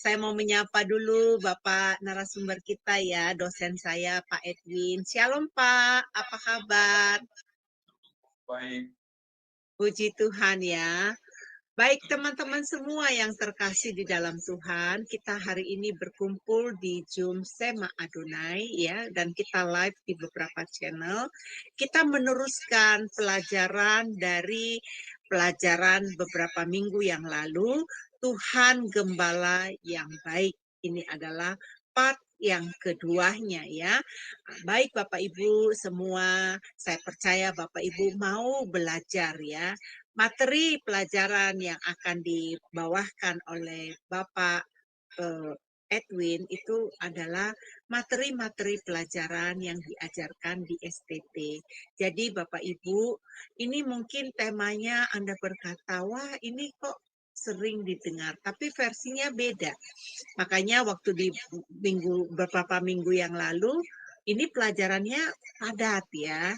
Saya mau menyapa dulu Bapak narasumber kita ya, dosen saya Pak Edwin. Shalom Pak, apa kabar? Baik. Puji Tuhan ya. Baik teman-teman semua yang terkasih di dalam Tuhan, kita hari ini berkumpul di Zoom Sema Adonai ya, dan kita live di beberapa channel. Kita meneruskan pelajaran dari pelajaran beberapa minggu yang lalu, Tuhan Gembala yang baik. Ini adalah part yang keduanya ya. Baik Bapak Ibu semua, saya percaya Bapak Ibu mau belajar ya. Materi pelajaran yang akan dibawakan oleh Bapak Edwin itu adalah materi-materi pelajaran yang diajarkan di STT. Jadi Bapak Ibu, ini mungkin temanya Anda berkata, wah ini kok sering didengar, tapi versinya beda. Makanya waktu di beberapa minggu yang lalu, ini pelajarannya padat ya,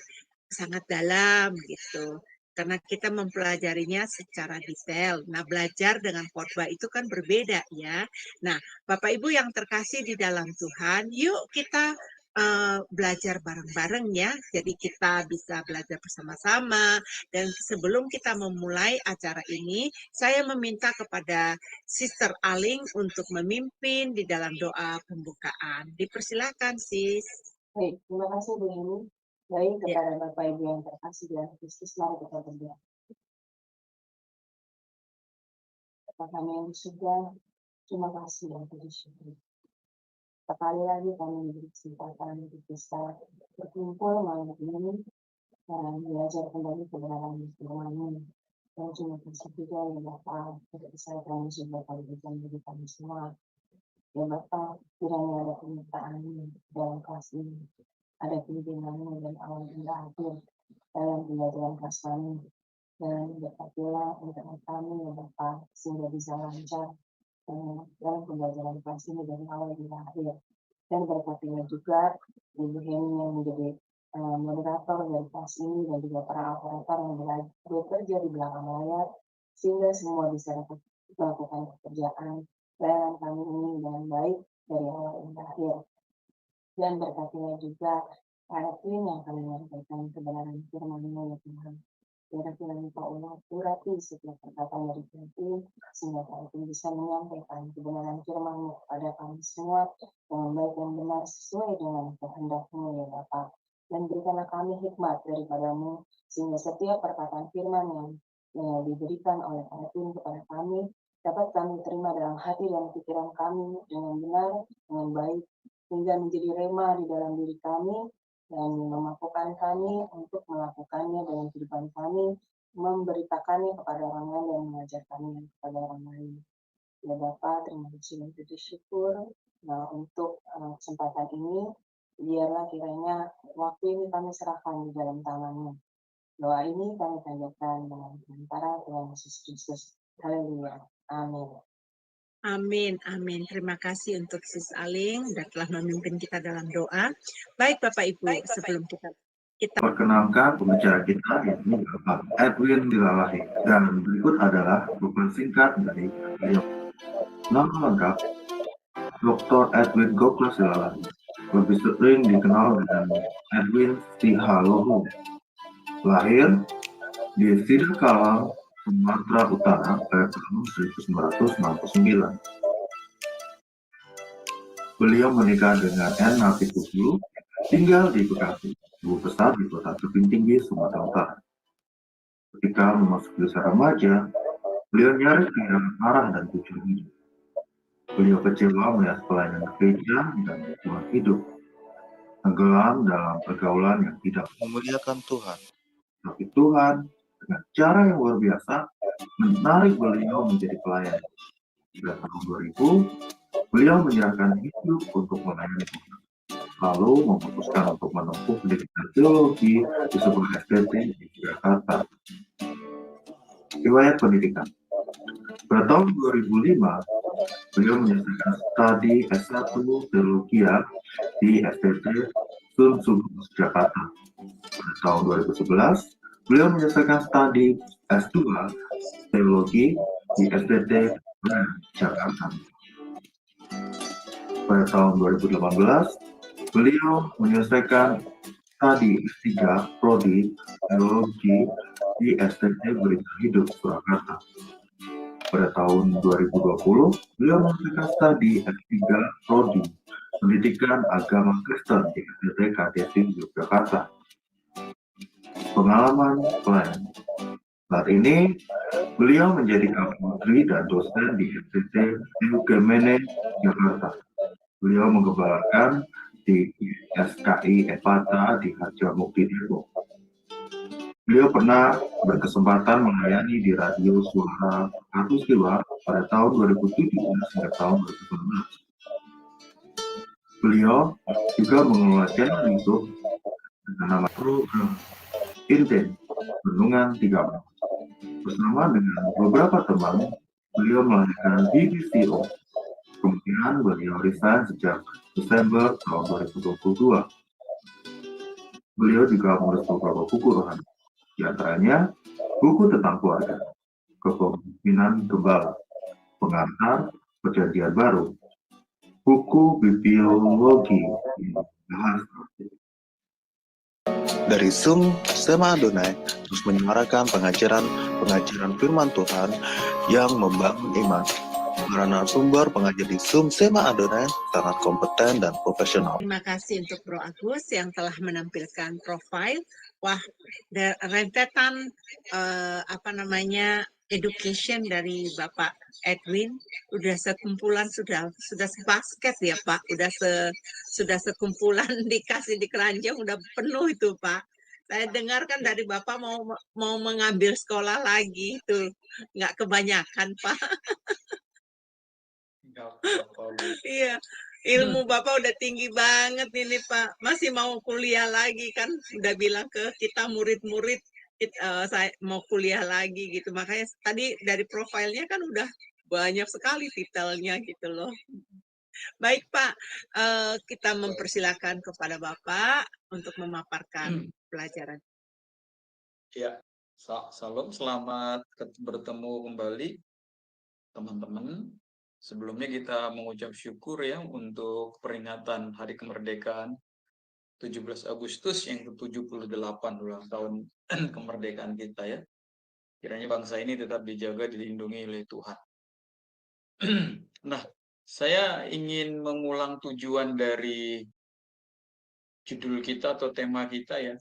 sangat dalam gitu. Karena kita mempelajarinya secara detail. Nah, belajar dengan khotbah itu kan berbeda ya. Nah, Bapak Ibu yang terkasih di dalam Tuhan, yuk kita belajar bareng-bareng ya. Jadi kita bisa belajar bersama-sama. Dan sebelum kita memulai acara ini, saya meminta kepada Sister Aling untuk memimpin di dalam doa pembukaan. Dipersilakan, Sis. Baik, terima kasih Bu Yeni. Baik, kepada Bapak Ibu yang terkasih dalam Kristus, mari kita berdoa. Bapa kami yang di surga, terima kasih dan puji syukur. Sekali lagi kami diberi kesempatan untuk bisa berkumpul malam ini dan belajar kembali kebenaran firman-Mu. Dan terima kasih juga ya Bapak, untuk bisa kami sudah kali bagi kami semua. Ya Bapak, kiranya ada penyertaan dalam kelas ini, ada pimpinan-Mu dan awal hingga akhir dalam pembelajaran kelas kami. Dan berkatilah untuk kami ya Bapak, sehingga bisa lancar dalam pembelajaran kelas ini dari awal hingga akhir. Dan berkatilah juga Ibu Heni yang menjadi moderator dari kelas ini dan juga para operator yang bekerja di belakang layar, sehingga semua bisa dapat melakukan pekerjaan pelayanan kami ini dengan baik dari awal hingga akhir. Dan berkatilah juga Pak Edwin yang akan menyampaikan kebenaran firman-Mu ya Tuhan. Kira-kira Pak Allah urati setiap perkataan dari Tuhan, sehingga Pak Edwin bisa menyampaikan kebenaran firman-Mu kepada kami semua dengan baik dan benar sesuai dengan kehendak-Mu ya Bapak. Dan berikanlah kami hikmat daripada-Mu, sehingga setiap perkataan firman yang diberikan oleh Pak Edwin kepada kami dapat kami terima dalam hati dan pikiran kami dengan benar, dengan baik, hingga menjadi rema di dalam diri kami dan memampukan kami untuk melakukannya dalam kehidupan kami, memberitakannya kepada orang lain dan mengajarkannya kepada orang lain. Ya Bapak, terima kasih dan puji syukur. Nah, untuk kesempatan ini, biarlah kiranya waktu ini kami serahkan di dalam tangan-Mu. Doa ini kami panjatkan dengan antara Tuhan Yesus Kristus. Haleluya. Amin. Amin, amin. Terima kasih untuk Sis Aling dan telah memimpin kita dalam doa. Baik Bapak Ibu, sebelum kita Perkenalkan pembicara kita yakni Bapak Edwin Dilalahi, dan berikut adalah buku singkat dari beliau. Nama lengkap Dr. Edwin Goklas Dilalahi, lebih sering dikenal dengan Edwin Tihalohu. Lahir di Sidakalang, Sumatera Utara pada tahun 1969. Beliau menikah dengan N. Nafikulu, tinggal di Bekasi, ibu besar di Kota Tebing Tinggi, Sumatera Utara. Ketika memasuki usia remaja, beliau nyaris kehilangan arah dan tujuan hidup. Beliau kecewa melihat pelayanan gereja dan lingkungan hidup tenggelam dalam pergaulan yang tidak memuliakan Tuhan. Tapi Tuhan dengan cara yang luar biasa menarik beliau menjadi pelayan. Pada tahun 2000, beliau menyerahkan hidup untuk melayani Tuhan. Lalu memutuskan untuk menempuh pendidikan teologi di sebuah STT di Jakarta. Riwayat pendidikan. Pada tahun 2005, beliau menyelesaikan studi S1 Teologi di STT Sun Subus Jakarta. Pada tahun 2011, beliau menyelesaikan studi S2 Teologi di STT Jakarta. Pada tahun 2018, beliau menyelesaikan studi S3 Prodi Teologi di STT Berita Hidup Surakarta. Pada tahun 2020, beliau menyelesaikan studi S3 Prodi Pendidikan Agama Kristen di STT KDSI Yogyakarta. Pengalaman pelayan. Saat ini, beliau menjadi kapolri dan dosen di STT Ilgemene Jakarta. Beliau menggembalakan di SKI Epata di Harjamukti Depok. Beliau pernah berkesempatan melayani di Radio Suara Katulistiwa pada tahun 2007 hingga tahun 2019. Beliau juga mengelola channel YouTube dengan nama program Inten Renungan 3 Bersama dengan beberapa teman, beliau melahirkan BBCO. Kemudian beliau resign sejak Desember tahun 2022. Beliau juga menulis beberapa buku rohani, di antaranya buku tentang keluarga, kepemimpinan gembala, pengantar perjanjian baru, buku bibliologi, bahasa Dari Zoom Sema Adonai terus menyuarakan pengajaran firman Tuhan yang membangun iman. Para narasumber pengajar di Zoom Sema Adonai sangat kompeten dan profesional. Terima kasih untuk Bro Agus yang telah menampilkan profil. Wah, rentetan education dari Bapak Edwin udah sekumpulan, sudah sebasket ya Pak, sudah sekumpulan dikasih di keranjang udah penuh itu Pak. Saya dengar kan dari Bapak mau mengambil sekolah lagi itu, nggak kebanyakan Pak. Iya, ilmu Bapak udah tinggi banget ini Pak. Masih mau kuliah lagi kan? Udah bilang ke kita murid-murid saya mau kuliah lagi gitu. Makanya tadi dari profilnya kan udah banyak sekali titelnya gitu loh. Baik Pak, kita mempersilakan kepada Bapak untuk memaparkan pelajaran. Ya, salam, selamat bertemu kembali teman-teman. Sebelumnya kita mengucap syukur ya untuk peringatan Hari Kemerdekaan 17 Agustus yang ke-78 ulang tahun kemerdekaan kita ya. Kiranya bangsa ini tetap dijaga, dilindungi oleh Tuhan. Nah, saya ingin mengulang tujuan dari judul kita atau tema kita ya.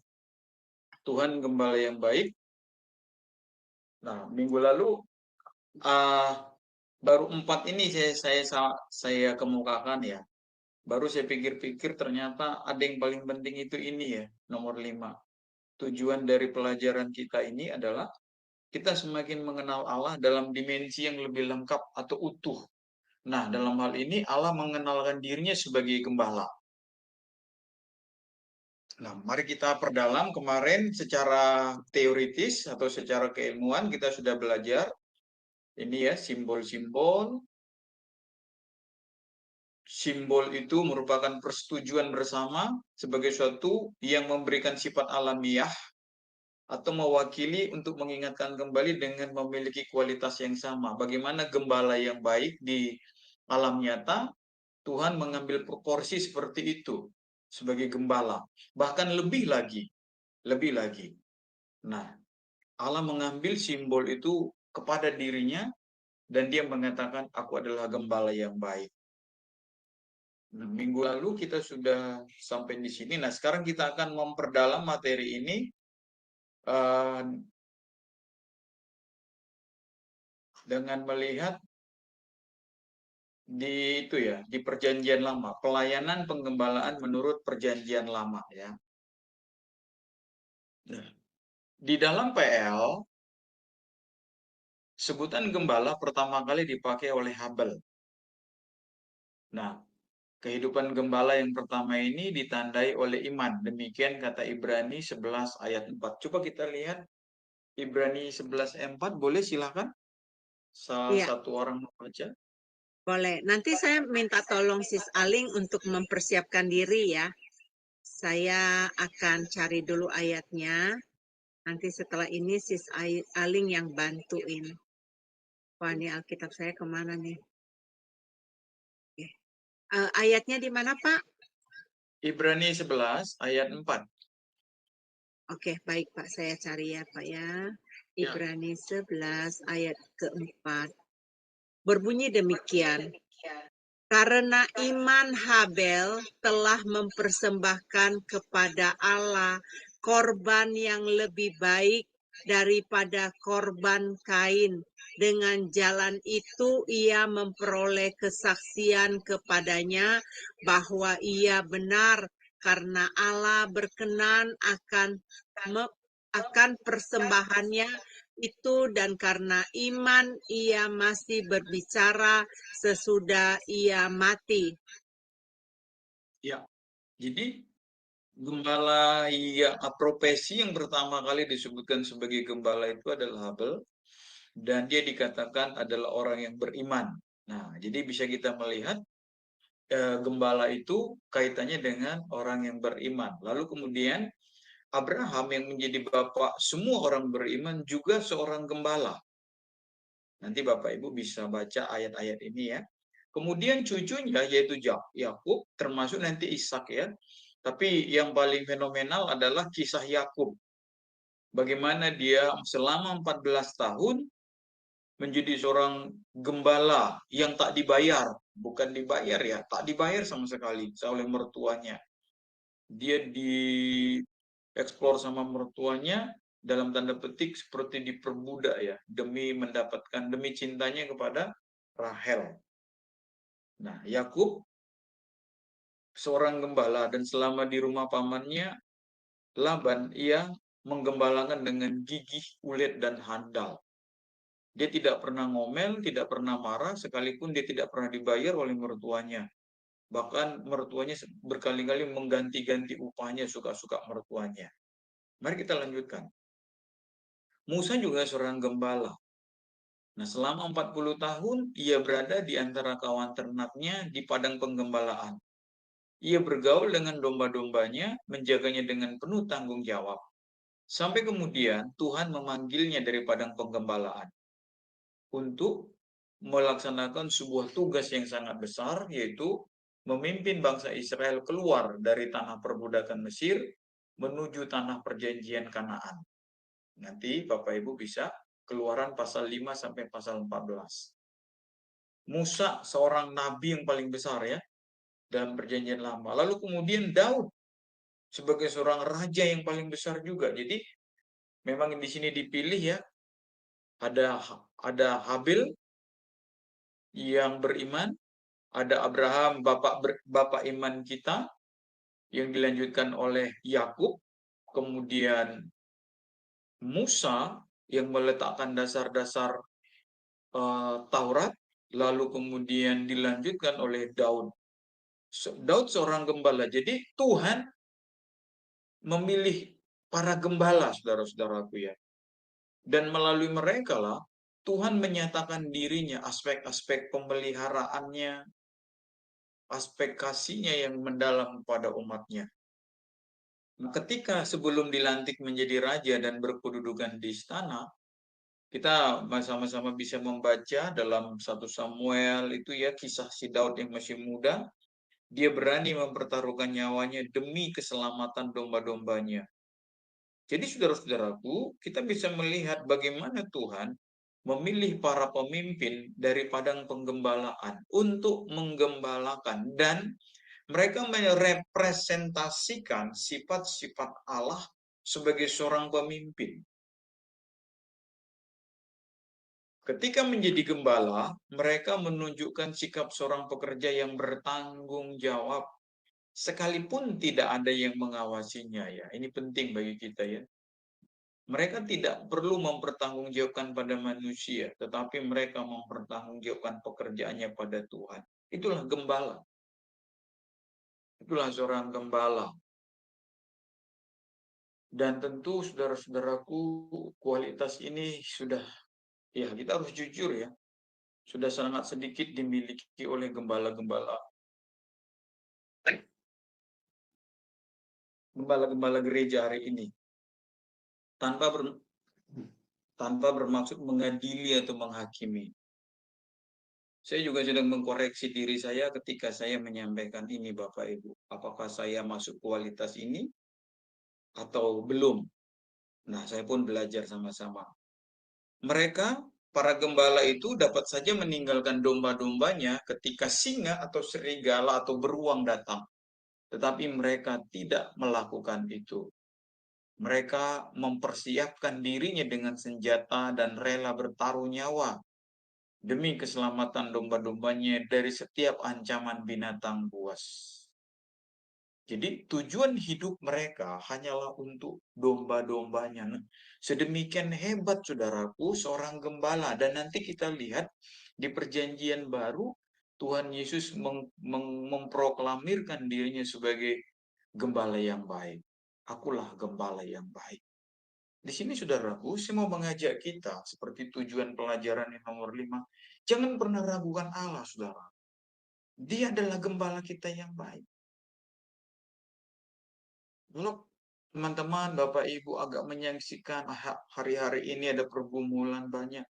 Tuhan Gembala yang baik. Nah, minggu lalu baru 4 ini saya kemukakan ya. Baru saya pikir-pikir ternyata ada yang paling penting itu ini ya, nomor 5. Tujuan dari pelajaran kita ini adalah kita semakin mengenal Allah dalam dimensi yang lebih lengkap atau utuh. Nah, dalam hal ini Allah mengenalkan dirinya sebagai gembala. Nah, mari kita perdalam. Kemarin secara teoritis atau secara keilmuan kita sudah belajar ini ya, simbol-simbol. Simbol itu merupakan persetujuan bersama sebagai suatu yang memberikan sifat alamiah atau mewakili untuk mengingatkan kembali dengan memiliki kualitas yang sama. Bagaimana gembala yang baik di alam nyata, Tuhan mengambil proporsi seperti itu sebagai gembala. Bahkan lebih lagi. Nah, Allah mengambil simbol itu kepada dirinya dan dia mengatakan, aku adalah gembala yang baik. Nah, minggu lalu kita sudah sampai di sini. Nah, sekarang kita akan memperdalam materi ini dengan melihat di Perjanjian Lama, pelayanan penggembalaan menurut Perjanjian Lama ya. Nah, di dalam PL sebutan gembala pertama kali dipakai oleh Habel. Nah, kehidupan gembala yang pertama ini ditandai oleh iman. Demikian kata Ibrani 11 ayat 4. Coba kita lihat Ibrani 11 ayat 4, boleh silakan salah satu orang membaca. Boleh. Nanti saya minta tolong Sis Aling untuk mempersiapkan diri ya. Saya akan cari dulu ayatnya. Nanti setelah ini Sis Aling yang bantuin. Wah, ini Alkitab saya kemana nih? Ayatnya di mana, Pak? Ibrani 11 ayat 4. Oke, baik Pak, saya cari ya Pak ya. Ibrani 11 ayat keempat. Berbunyi demikian. Karena iman Habel telah mempersembahkan kepada Allah korban yang lebih baik daripada korban Kain. Dengan jalan itu ia memperoleh kesaksian kepadanya bahwa ia benar karena Allah berkenan akan persembahannya itu, dan karena iman ia masih berbicara sesudah ia mati. Ya, jadi gembala yang profesi yang pertama kali disebutkan sebagai gembala itu adalah Habel, dan dia dikatakan adalah orang yang beriman. Nah, jadi bisa kita melihat gembala itu kaitannya dengan orang yang beriman. Lalu kemudian Abraham yang menjadi bapak semua orang beriman juga seorang gembala. Nanti Bapak Ibu bisa baca ayat-ayat ini ya. Kemudian cucunya yaitu Yakub, termasuk nanti Ishak ya. Tapi yang paling fenomenal adalah kisah Yakub. Bagaimana dia selama 14 tahun menjadi seorang gembala yang tak dibayar. Bukan dibayar ya, tak dibayar sama sekali oleh mertuanya. Dia dieksplor sama mertuanya dalam tanda petik seperti diperbudak ya, demi cintanya kepada Rahel. Nah, Yakub seorang gembala, dan selama di rumah pamannya Laban, ia menggembalakan dengan gigih, ulet, dan handal. Dia tidak pernah ngomel, tidak pernah marah, sekalipun dia tidak pernah dibayar oleh mertuanya. Bahkan mertuanya berkali-kali mengganti-ganti upahnya suka-suka mertuanya. Mari kita lanjutkan. Musa juga seorang gembala. Nah, selama 40 tahun ia berada di antara kawan ternaknya di padang penggembalaan. Ia bergaul dengan domba-dombanya, menjaganya dengan penuh tanggung jawab. Sampai kemudian Tuhan memanggilnya dari padang penggembalaan untuk melaksanakan sebuah tugas yang sangat besar, yaitu memimpin bangsa Israel keluar dari tanah perbudakan Mesir menuju tanah perjanjian Kanaan. Nanti Bapak Ibu bisa Keluaran pasal 5 sampai pasal 14. Musa seorang nabi yang paling besar ya dalam perjanjian lama. Lalu kemudian Daud sebagai seorang raja yang paling besar juga. Jadi memang di sini dipilih ya, ada Habil yang beriman, ada Abraham bapak iman kita yang dilanjutkan oleh Yakub, kemudian Musa yang meletakkan dasar-dasar Taurat, lalu kemudian dilanjutkan oleh Daud. Daud seorang gembala. Jadi Tuhan memilih para gembala, saudara-saudaraku ya. Dan melalui mereka lah Tuhan menyatakan dirinya, aspek-aspek pemeliharaannya, aspek kasihnya yang mendalam pada umatnya. Ketika sebelum dilantik menjadi raja dan berkedudukan di istana, kita sama-sama bisa membaca dalam 1 Samuel itu ya, kisah si Daud yang masih muda. Dia berani mempertaruhkan nyawanya demi keselamatan domba-dombanya. Jadi saudara-saudaraku, kita bisa melihat bagaimana Tuhan memilih para pemimpin dari padang penggembalaan untuk menggembalakan, dan mereka merepresentasikan sifat-sifat Allah sebagai seorang pemimpin. Ketika menjadi gembala, mereka menunjukkan sikap seorang pekerja yang bertanggung jawab, sekalipun tidak ada yang mengawasinya ya. Ini penting bagi kita ya. Mereka tidak perlu mempertanggungjawabkan pada manusia, tetapi mereka mempertanggungjawabkan pekerjaannya pada Tuhan. Itulah gembala. Itulah seorang gembala. Dan tentu saudara-saudaraku, kualitas ini sudah, ya kita harus jujur ya, sudah sangat sedikit dimiliki oleh gembala-gembala gereja hari ini. Tanpa bermaksud mengadili atau menghakimi. Saya juga sedang mengkoreksi diri saya ketika saya menyampaikan ini, Bapak Ibu. Apakah saya masuk kualitas ini atau belum? Nah, saya pun belajar sama-sama. Mereka, para gembala itu dapat saja meninggalkan domba-dombanya ketika singa atau serigala atau beruang datang. Tetapi mereka tidak melakukan itu. Mereka mempersiapkan dirinya dengan senjata dan rela bertaruh nyawa demi keselamatan domba-dombanya dari setiap ancaman binatang buas. Jadi tujuan hidup mereka hanyalah untuk domba-dombanya. Nah, sedemikian hebat saudaraku seorang gembala. Dan nanti kita lihat di perjanjian baru Tuhan Yesus memproklamirkan dirinya sebagai gembala yang baik. Akulah gembala yang baik. Di sini saudaraku, saya mau mengajak kita seperti tujuan pelajaran yang nomor 5. Jangan pernah ragukan Allah, saudara. Dia adalah gembala kita yang baik. Kalau teman-teman, Bapak Ibu agak menyaksikan hari-hari ini ada pergumulan banyak,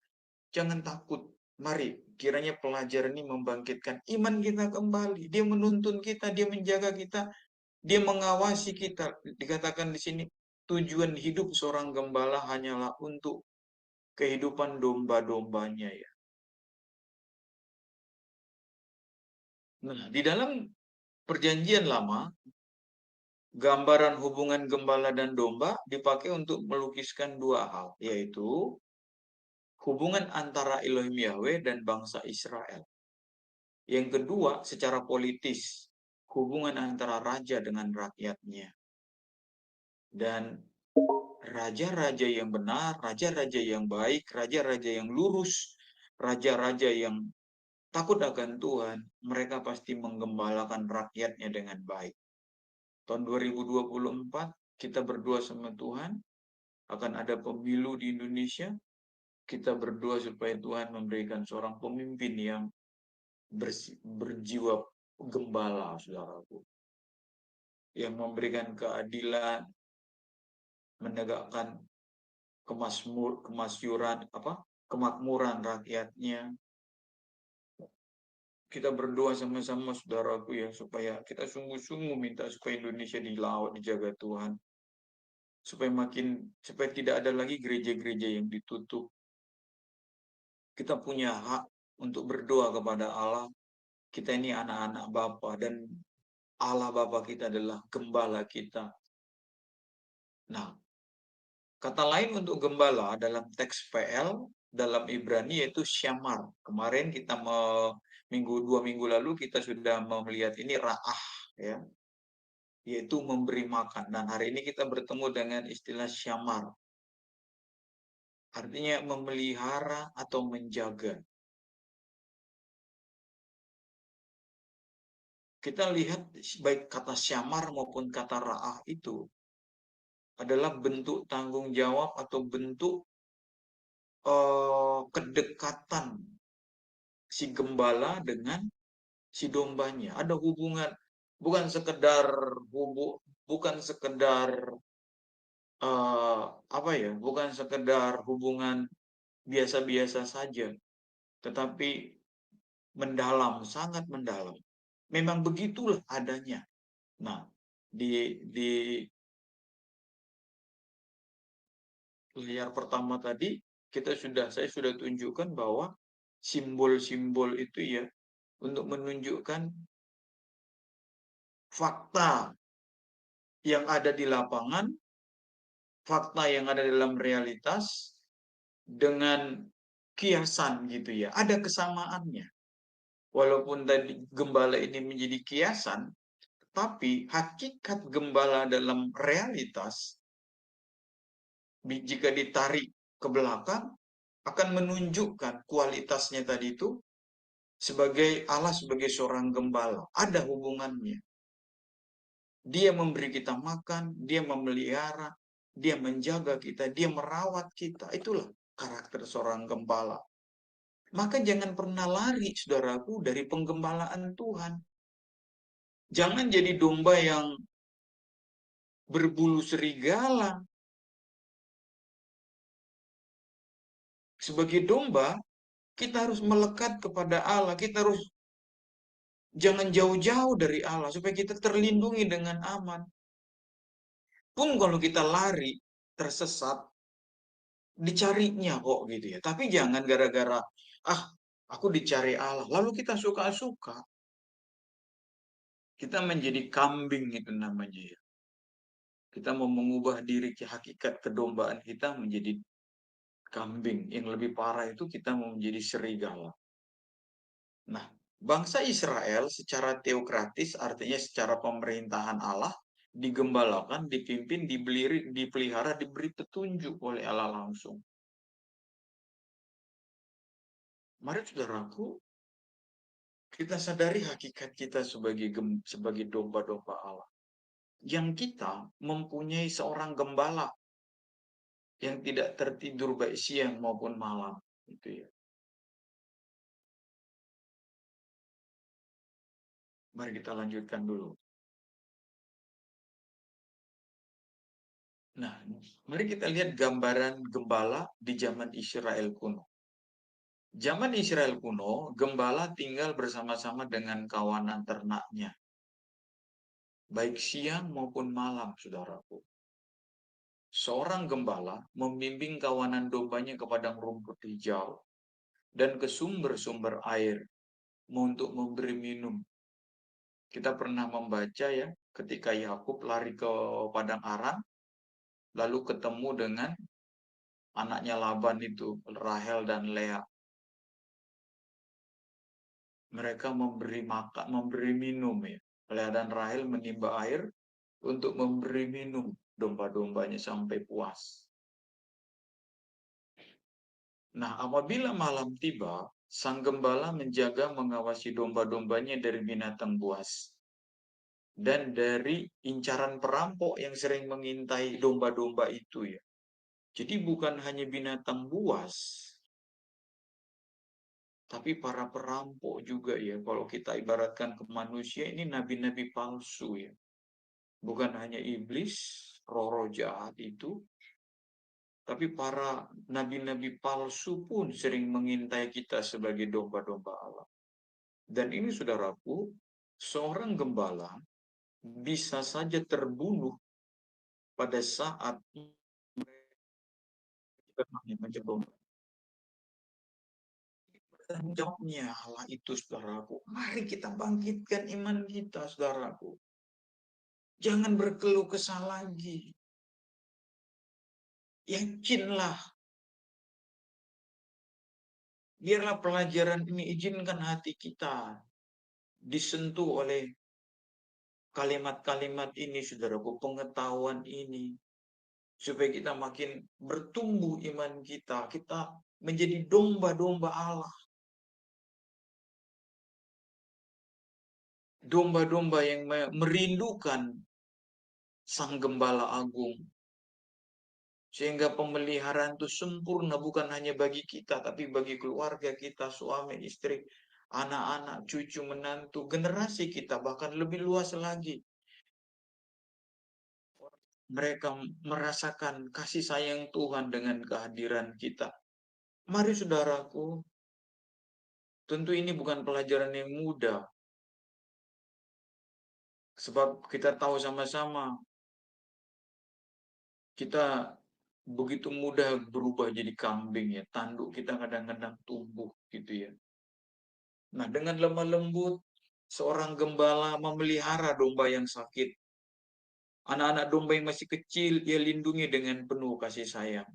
jangan takut. Mari, kiranya pelajaran ini membangkitkan iman kita kembali. Dia menuntun kita, dia menjaga kita, dia mengawasi kita. Dikatakan di sini, tujuan hidup seorang gembala hanyalah untuk kehidupan domba-dombanya ya. Nah, di dalam perjanjian lama, gambaran hubungan gembala dan domba dipakai untuk melukiskan dua hal, yaitu hubungan antara Elohim Yahweh dan bangsa Israel. Yang kedua, secara politis, hubungan antara raja dengan rakyatnya. Dan raja-raja yang benar, raja-raja yang baik, raja-raja yang lurus, raja-raja yang takut akan Tuhan, mereka pasti menggembalakan rakyatnya dengan baik. Tahun 2024, kita berdoa sama Tuhan, akan ada pemilu di Indonesia. Kita berdoa supaya Tuhan memberikan seorang pemimpin yang berjiwa gembala, saudaraku. Yang memberikan keadilan, menegakkan kemakmuran rakyatnya. Kita berdoa sama-sama, saudaraku, ya, supaya kita sungguh-sungguh minta supaya Indonesia dilawat, dijaga Tuhan. Supaya tidak ada lagi gereja-gereja yang ditutup. Kita punya hak untuk berdoa kepada Allah. Kita ini anak-anak Bapa, dan Allah Bapa kita adalah gembala kita. Nah, kata lain untuk gembala dalam teks PL dalam Ibrani yaitu syamar. Kemarin kita 2 minggu lalu kita sudah melihat ini ra'ah, ya, yaitu memberi makan. Dan hari ini kita bertemu dengan istilah syamar. Artinya memelihara atau menjaga. Kita lihat baik kata syamar maupun kata ra'ah itu adalah bentuk tanggung jawab atau bentuk kedekatan si gembala dengan si dombanya. Ada hubungan, bukan sekedar bukan sekedar hubungan biasa-biasa saja, tetapi mendalam, sangat mendalam. Memang begitulah adanya. Nah, di layar pertama tadi saya sudah tunjukkan bahwa simbol-simbol itu ya untuk menunjukkan fakta yang ada di lapangan, fakta yang ada dalam realitas dengan kiasan gitu ya. Ada kesamaannya. Walaupun tadi gembala ini menjadi kiasan, tapi hakikat gembala dalam realitas jika ditarik ke belakang akan menunjukkan kualitasnya tadi itu sebagai Allah sebagai seorang gembala. Ada hubungannya. Dia memberi kita makan, dia memelihara, dia menjaga kita, dia merawat kita. Itulah karakter seorang gembala. Maka jangan pernah lari, saudaraku, dari penggembalaan Tuhan. Jangan jadi domba yang berbulu serigala. Sebagai domba, Kita harus melekat kepada Allah. Kita harus jangan jauh-jauh dari Allah supaya kita terlindungi dengan aman. Pun kalau kita lari, tersesat, dicarinya kok gitu ya. Tapi jangan gara-gara, aku dicari Allah. Lalu kita suka-suka. Kita menjadi kambing itu namanya ya. Kita mau mengubah diri hakikat kedombaan kita menjadi kambing. Yang lebih parah itu kita mau menjadi serigala. Nah, bangsa Israel secara teokratis artinya secara pemerintahan Allah digembalakan, dipimpin, dipelihara, diberi petunjuk oleh Allah langsung. Mari saudaraku, kita sadari hakikat kita sebagai domba-domba Allah. Yang kita mempunyai seorang gembala yang tidak tertidur baik siang maupun malam, gitu ya. Mari kita lanjutkan dulu. Nah, mari kita lihat gambaran gembala di zaman Israel kuno. Zaman Israel kuno, gembala tinggal bersama-sama dengan kawanan ternaknya. Baik siang maupun malam, saudaraku. Seorang gembala membimbing kawanan dombanya ke padang rumput hijau dan ke sumber-sumber air untuk memberi minum. Kita pernah membaca ya, ketika Yakub lari ke padang Aram, lalu ketemu dengan anaknya Laban itu, Rahel dan Lea. Mereka memberi minum ya. Lea dan Rahel menimba air untuk memberi minum domba-dombanya sampai puas. Nah, apabila malam tiba, sang gembala menjaga mengawasi domba-dombanya dari binatang buas dan dari incaran perampok yang sering mengintai domba-domba itu ya. Jadi bukan hanya binatang buas, tapi para perampok juga ya. Kalau kita ibaratkan ke manusia, ini nabi-nabi palsu ya. Bukan hanya iblis, roh-roh jahat itu, tapi para nabi-nabi palsu pun sering mengintai kita sebagai domba-domba Allah. Dan ini saudaraku, seorang gembala bisa saja terbunuh pada saat mencoba bertanggung jawabnya Allah itu, saudaraku. Mari kita bangkitkan iman kita, saudaraku. Jangan berkeluh kesah lagi. Yakinlah. Biarlah pelajaran ini izinkan hati kita disentuh oleh kalimat-kalimat ini, saudaraku, pengetahuan ini. Supaya kita makin bertumbuh iman kita. Kita menjadi domba-domba Allah. Domba-domba yang merindukan Sang Gembala Agung. Sehingga pemeliharaan itu sempurna bukan hanya bagi kita, tapi bagi keluarga kita, suami, istri, anak-anak, cucu, menantu, generasi kita, bahkan lebih luas lagi. Mereka merasakan kasih sayang Tuhan dengan kehadiran kita. Mari saudaraku, tentu ini bukan pelajaran yang mudah. Sebab kita tahu sama-sama, kita begitu mudah berubah jadi kambing ya. Tanduk kita kadang-kadang tumbuh gitu ya. Nah, dengan lemah lembut, seorang gembala memelihara domba yang sakit. Anak-anak domba yang masih kecil, ia lindungi dengan penuh kasih sayang.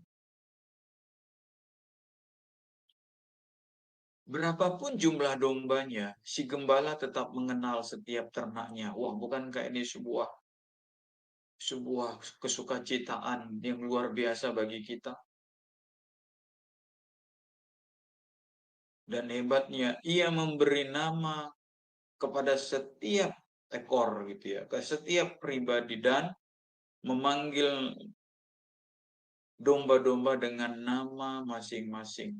Berapapun jumlah dombanya, si gembala tetap mengenal setiap ternaknya. Wah, bukankah ini sebuah kesukacitaan yang luar biasa bagi kita? Dan hebatnya, ia memberi nama kepada setiap ekor gitu ya, ke setiap pribadi dan memanggil domba-domba dengan nama masing-masing.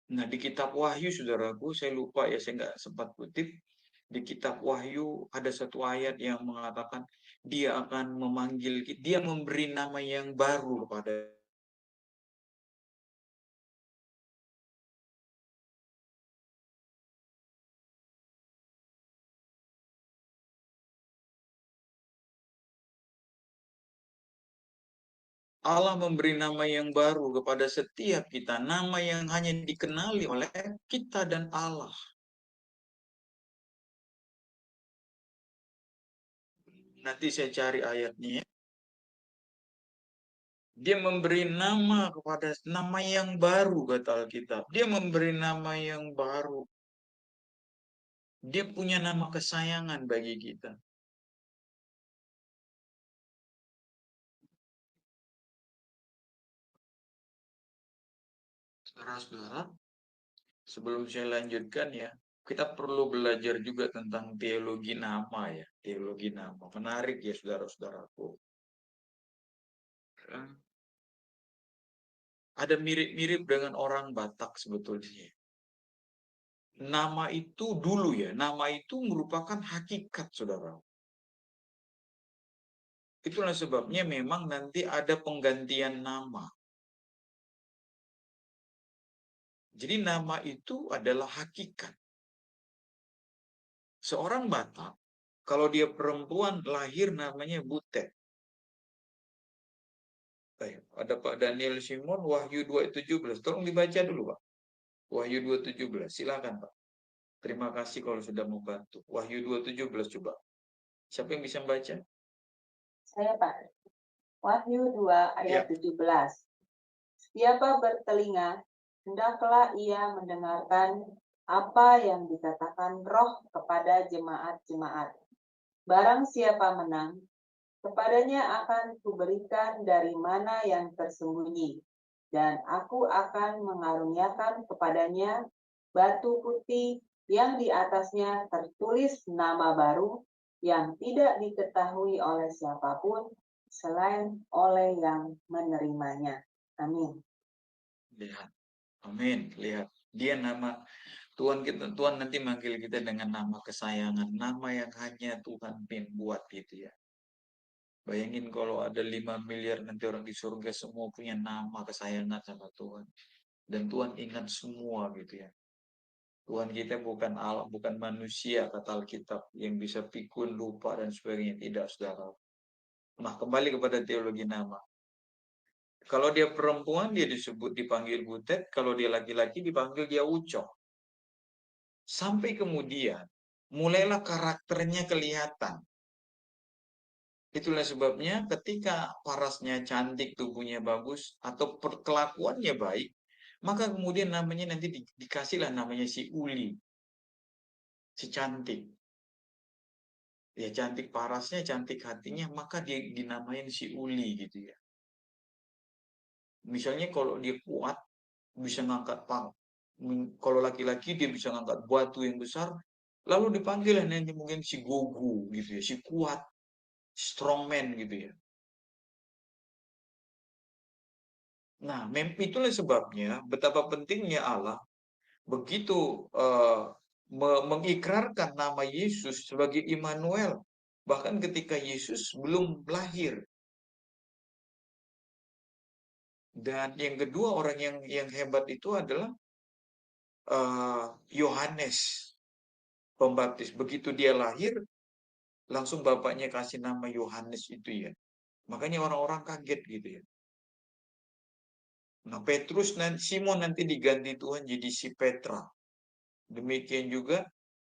Nah, di kitab Wahyu, saudaraku, saya lupa ya, saya nggak sempat kutip. Di kitab Wahyu ada satu ayat yang mengatakan dia akan memanggil, dia memberi nama yang baru kepada Allah memberi nama yang baru kepada setiap kita, nama yang hanya dikenali oleh kita dan Allah. Nanti saya cari ayatnya ya. Dia memberi nama kepada nama yang baru, kata Alkitab. Dia memberi nama yang baru. Dia punya nama kesayangan bagi kita. Saudara-saudara, sebelum saya lanjutkan ya, kita perlu belajar juga tentang teologi nama ya. Teologi nama. Menarik ya saudara-saudaraku. Ada mirip-mirip dengan orang Batak sebetulnya. Nama itu dulu ya, nama itu merupakan hakikat saudara. Itulah sebabnya memang nanti ada penggantian nama. Jadi nama itu adalah hakikat. Seorang Batak, kalau dia perempuan lahir namanya Butet. Ada Pak Daniel Simon, Wahyu 2:17. Tolong dibaca dulu Pak. Wahyu 2:17. Silakan Pak. Terima kasih kalau sudah membantu. Wahyu 2:17 coba. Siapa yang bisa membaca? Saya Pak. Wahyu 2 ayat 17. Siapa bertelinga, hendaklah ia mendengarkan apa yang dikatakan Roh kepada jemaat-jemaat. Barang siapa menang, kepadanya akan kuberikan dari mana yang tersembunyi, dan aku akan mengaruniakan kepadanya batu putih yang di atasnya tertulis nama baru yang tidak diketahui oleh siapapun selain oleh yang menerimanya. Amin. Lihat. Amin. Lihat. Dia nama Tuhan kita, Tuhan nanti manggil kita dengan nama kesayangan, nama yang hanya Tuhan buat gitu ya. Bayangin kalau ada 5 miliar nanti orang di surga semua punya nama kesayangan sama Tuhan. Dan Tuhan ingat semua gitu ya. Tuhan kita bukan Allah, bukan manusia kata Alkitab yang bisa pikun, lupa dan sebagainya. Tidak, saudara. Nah, kembali kepada teologi nama. Kalau dia perempuan, dia dipanggil Butet. Kalau dia laki-laki, dipanggil dia Ucok. Sampai kemudian, mulailah karakternya kelihatan. Itulah sebabnya ketika parasnya cantik, tubuhnya bagus, atau perkelakuannya baik, maka kemudian namanya nanti dikasihlah namanya si Uli. Si cantik. Ya cantik parasnya, cantik hatinya, maka dia dinamain si Uli gitu ya. Misalnya kalau dia kuat, bisa ngangkat kalau laki-laki dia bisa ngangkat batu yang besar, lalu dipanggil nanti mungkin si Gogu gitu ya, si kuat, strongman gitu ya. Nah, itulah sebabnya betapa pentingnya Allah begitu mengikrarkan nama Yesus sebagai Immanuel. Bahkan ketika Yesus belum lahir. Dan yang kedua orang yang hebat itu adalah Yohanes Pembaptis. Begitu dia lahir, langsung bapaknya kasih nama Yohanes itu ya. Makanya orang-orang kaget gitu ya. Nah, Petrus dan Simon nanti diganti Tuhan jadi si Petra. Demikian juga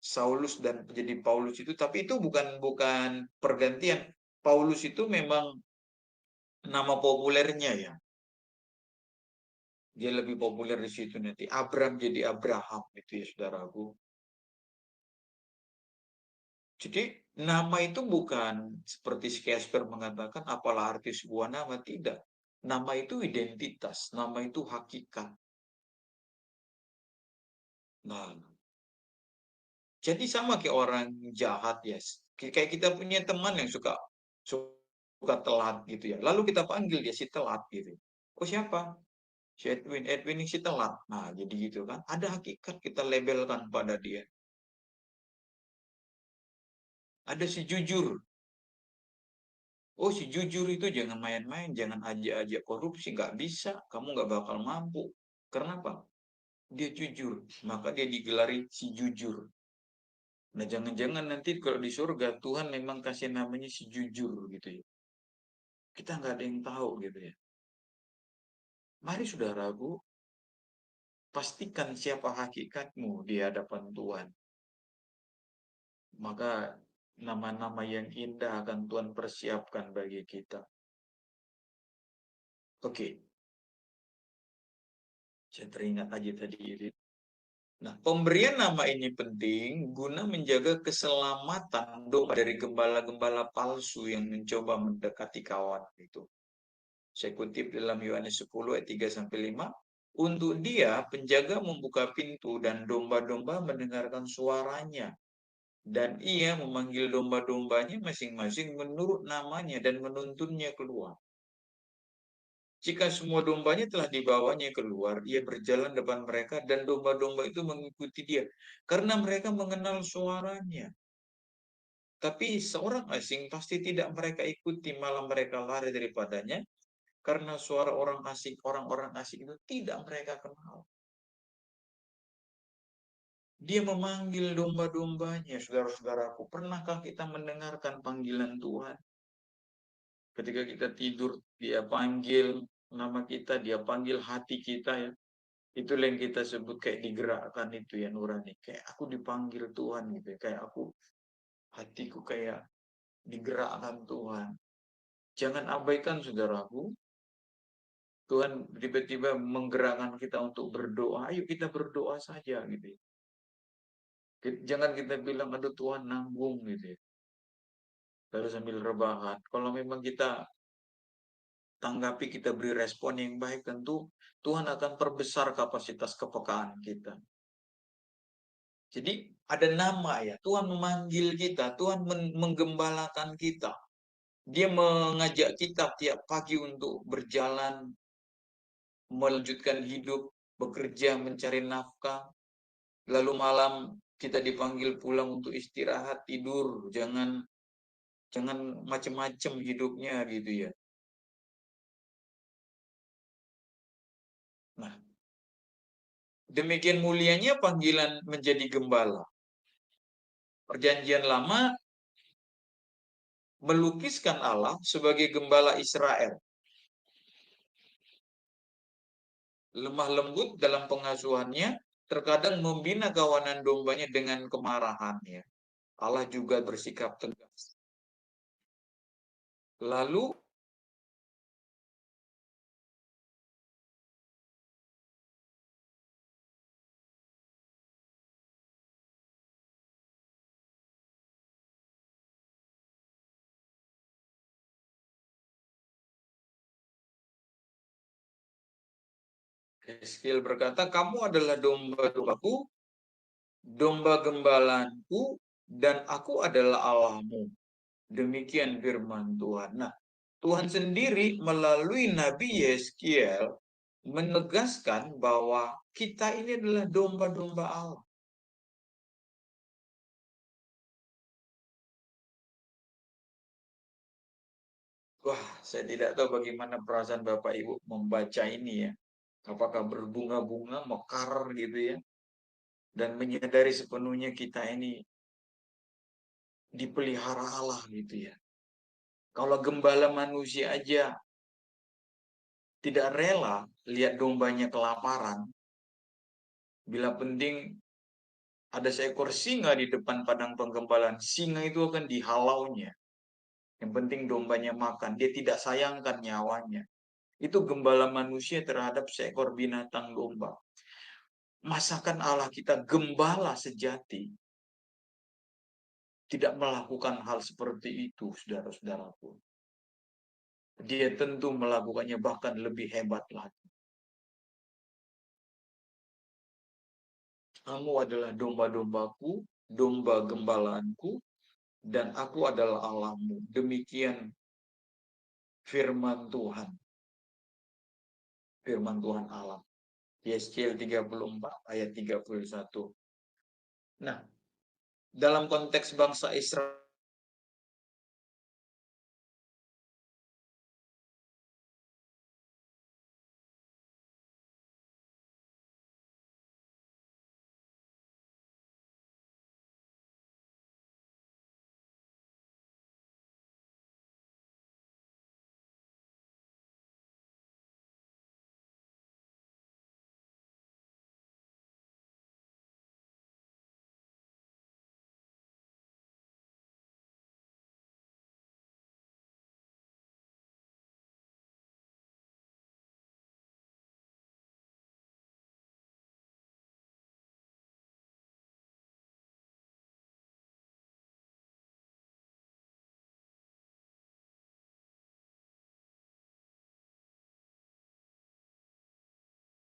Saulus dan jadi Paulus itu, tapi itu bukan pergantian. Paulus itu memang nama populernya ya. Dia lebih populer di situ nanti. Abram jadi Abraham itu ya saudaraku. Jadi nama itu bukan seperti Shakespeare mengatakan apalah arti sebuah nama, tidak. Nama itu identitas, nama itu hakikat. Nah, jadi sama kayak orang jahat ya. Kayak kita punya teman yang suka telat gitu ya. Lalu kita panggil dia si telat gitu. Oh siapa? Si Edwin. Edwin ini si telat. Nah, jadi gitu kan. Ada hakikat kita labelkan pada dia. Ada si jujur. Oh si jujur itu jangan main-main, jangan ajak-ajak korupsi, nggak bisa, kamu nggak bakal mampu. Kenapa? Dia jujur, maka dia digelari si jujur. Nah jangan-jangan nanti kalau di surga Tuhan memang kasih namanya si jujur gitu ya. Kita nggak ada yang tahu gitu ya. Mari saudaraku, pastikan siapa hakikatmu di hadapan Tuhan. Maka nama-nama yang indah akan Tuhan persiapkan bagi kita. Oke, saya teringat aja tadi ini. Nah, pemberian nama ini penting guna menjaga keselamatan domba dari gembala-gembala palsu yang mencoba mendekati kawan itu. Saya kutip dalam Yohanes 10 ayat 3-5. Untuk dia, penjaga membuka pintu dan domba-domba mendengarkan suaranya. Dan ia memanggil domba-dombanya masing-masing menurut namanya dan menuntunnya keluar. Jika semua dombanya telah dibawanya keluar, ia berjalan depan mereka dan domba-domba itu mengikuti dia. Karena mereka mengenal suaranya. Tapi seorang asing pasti tidak mereka ikuti, malah mereka lari daripadanya. Karena suara orang-orang asing itu tidak mereka kenal. Dia memanggil domba-dombanya, saudara-saudaraku. Pernahkah kita mendengarkan panggilan Tuhan? Ketika kita tidur, dia panggil nama kita, dia panggil hati kita ya. Itulah yang kita sebut kayak digerakkan itu ya nurani. Kayak aku dipanggil Tuhan gitu ya. Kayak aku, hatiku kayak digerakkan Tuhan. Jangan abaikan saudaraku. Tuhan tiba-tiba menggerakkan kita untuk berdoa. Ayo kita berdoa saja gitu ya. Jangan kita bilang, aduh Tuhan nanggung gitu ya. Lalu sambil rebahan. Kalau memang kita tanggapi, kita beri respon yang baik, tentu Tuhan akan perbesar kapasitas kepekaan kita. Jadi ada nama ya, Tuhan memanggil kita, Tuhan menggembalakan kita. Dia mengajak kita tiap pagi untuk berjalan, melanjutkan hidup, bekerja, mencari nafkah. Lalu malam kita dipanggil pulang untuk istirahat, tidur, jangan macem-macem hidupnya gitu ya. Nah, demikian mulianya panggilan menjadi gembala. Perjanjian Lama melukiskan Allah sebagai gembala Israel. Lemah lembut dalam pengasuhannya, terkadang membina kawanan dombanya dengan kemarahannya. Allah juga bersikap tegas. Lalu Yeskiel berkata, kamu adalah domba-dombaku, domba gembalanku, dan aku adalah Allahmu. Demikian firman Tuhan. Nah, Tuhan sendiri melalui Nabi Yeskiel menegaskan bahwa kita ini adalah domba-domba Allah. Wah, saya tidak tahu bagaimana perasaan Bapak Ibu membaca ini ya. Apakah berbunga-bunga, mekar gitu ya. Dan menyadari sepenuhnya kita ini dipelihara Allah gitu ya. Kalau gembala manusia aja tidak rela lihat dombanya kelaparan, bila penting ada seekor singa di depan padang penggembalaan, singa itu akan dihalaunya. Yang penting dombanya makan, dia tidak sayangkan nyawanya. Itu gembala manusia terhadap seekor binatang domba. Masakan Allah kita gembala sejati tidak melakukan hal seperti itu, saudara-saudaraku. Dia tentu melakukannya bahkan lebih hebat lagi. Kamu adalah domba-dombaku, domba gembalaanku, dan aku adalah Allahmu. Demikian firman Tuhan. Firman Tuhan Allah. Yeskiel 34 ayat 31. Nah, dalam konteks bangsa Israel,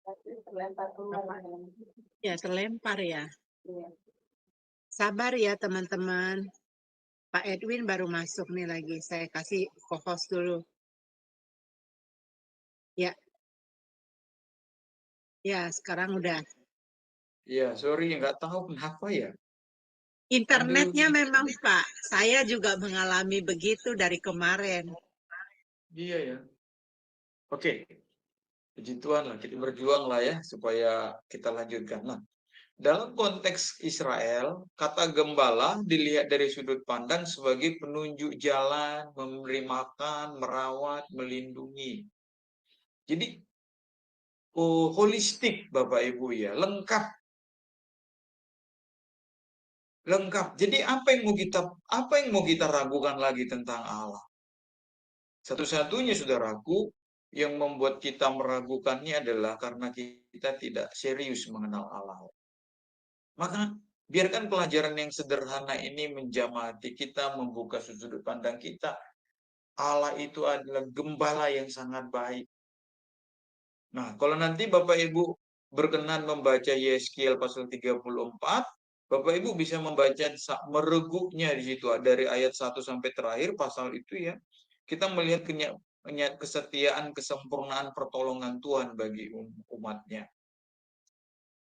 Tapi terlempar keluar Apa? dalam. Ya, terlempar ya. Iya. Sabar ya teman-teman. Pak Edwin baru masuk nih lagi. Saya kasih co-host dulu. Ya, ya sekarang udah. Ya, sorry, nggak tahu kenapa ya. Internetnya Aduh, memang Pak, saya juga mengalami begitu dari kemarin. iya ya. Oke, puji Tuhan lah, kita berjuang lah ya, supaya kita lanjutkan. Nah, dalam konteks Israel, kata gembala dilihat dari sudut pandang sebagai penunjuk jalan, memberi makan, merawat, melindungi. Jadi, oh, holistik Bapak Ibu ya, lengkap. Lengkap. Jadi apa yang mau kita ragukan lagi tentang Allah? Satu-satunya saudaraku yang membuat kita meragukannya adalah karena kita tidak serius mengenal Allah. Maka biarkan pelajaran yang sederhana ini menjamah hati kita, membuka sudut pandang kita. Allah itu adalah gembala yang sangat baik. Nah, kalau nanti Bapak Ibu berkenan membaca Yeskiel pasal 34, Bapak Ibu bisa membaca mereguknya di situ dari ayat 1 sampai terakhir pasal itu ya. Kita melihat kesetiaan, kesempurnaan pertolongan Tuhan bagi umatnya.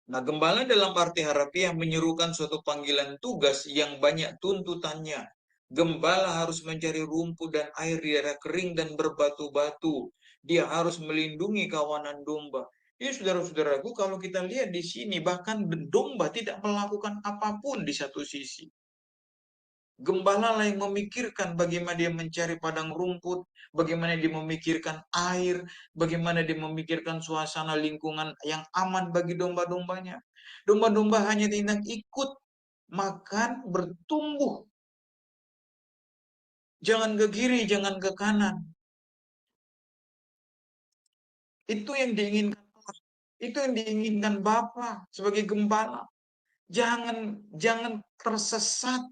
Nah, gembala dalam arti harafiah menyerukan suatu panggilan tugas yang banyak tuntutannya. Gembala harus mencari rumput dan air di daerah kering dan berbatu-batu. Dia harus melindungi kawanan domba. Ya, saudara-saudaraku, kalau kita lihat di sini, bahkan domba tidak melakukan apapun di satu sisi. Gembala lah yang memikirkan bagaimana dia mencari padang rumput, bagaimana dia memikirkan air, bagaimana dia memikirkan suasana lingkungan yang aman bagi domba-dombanya. Domba-domba hanya tinggal ikut, makan, bertumbuh. Jangan ke kiri, jangan ke kanan. Itu yang diinginkan. Itu yang diinginkan Bapa sebagai gembala. Jangan tersesat.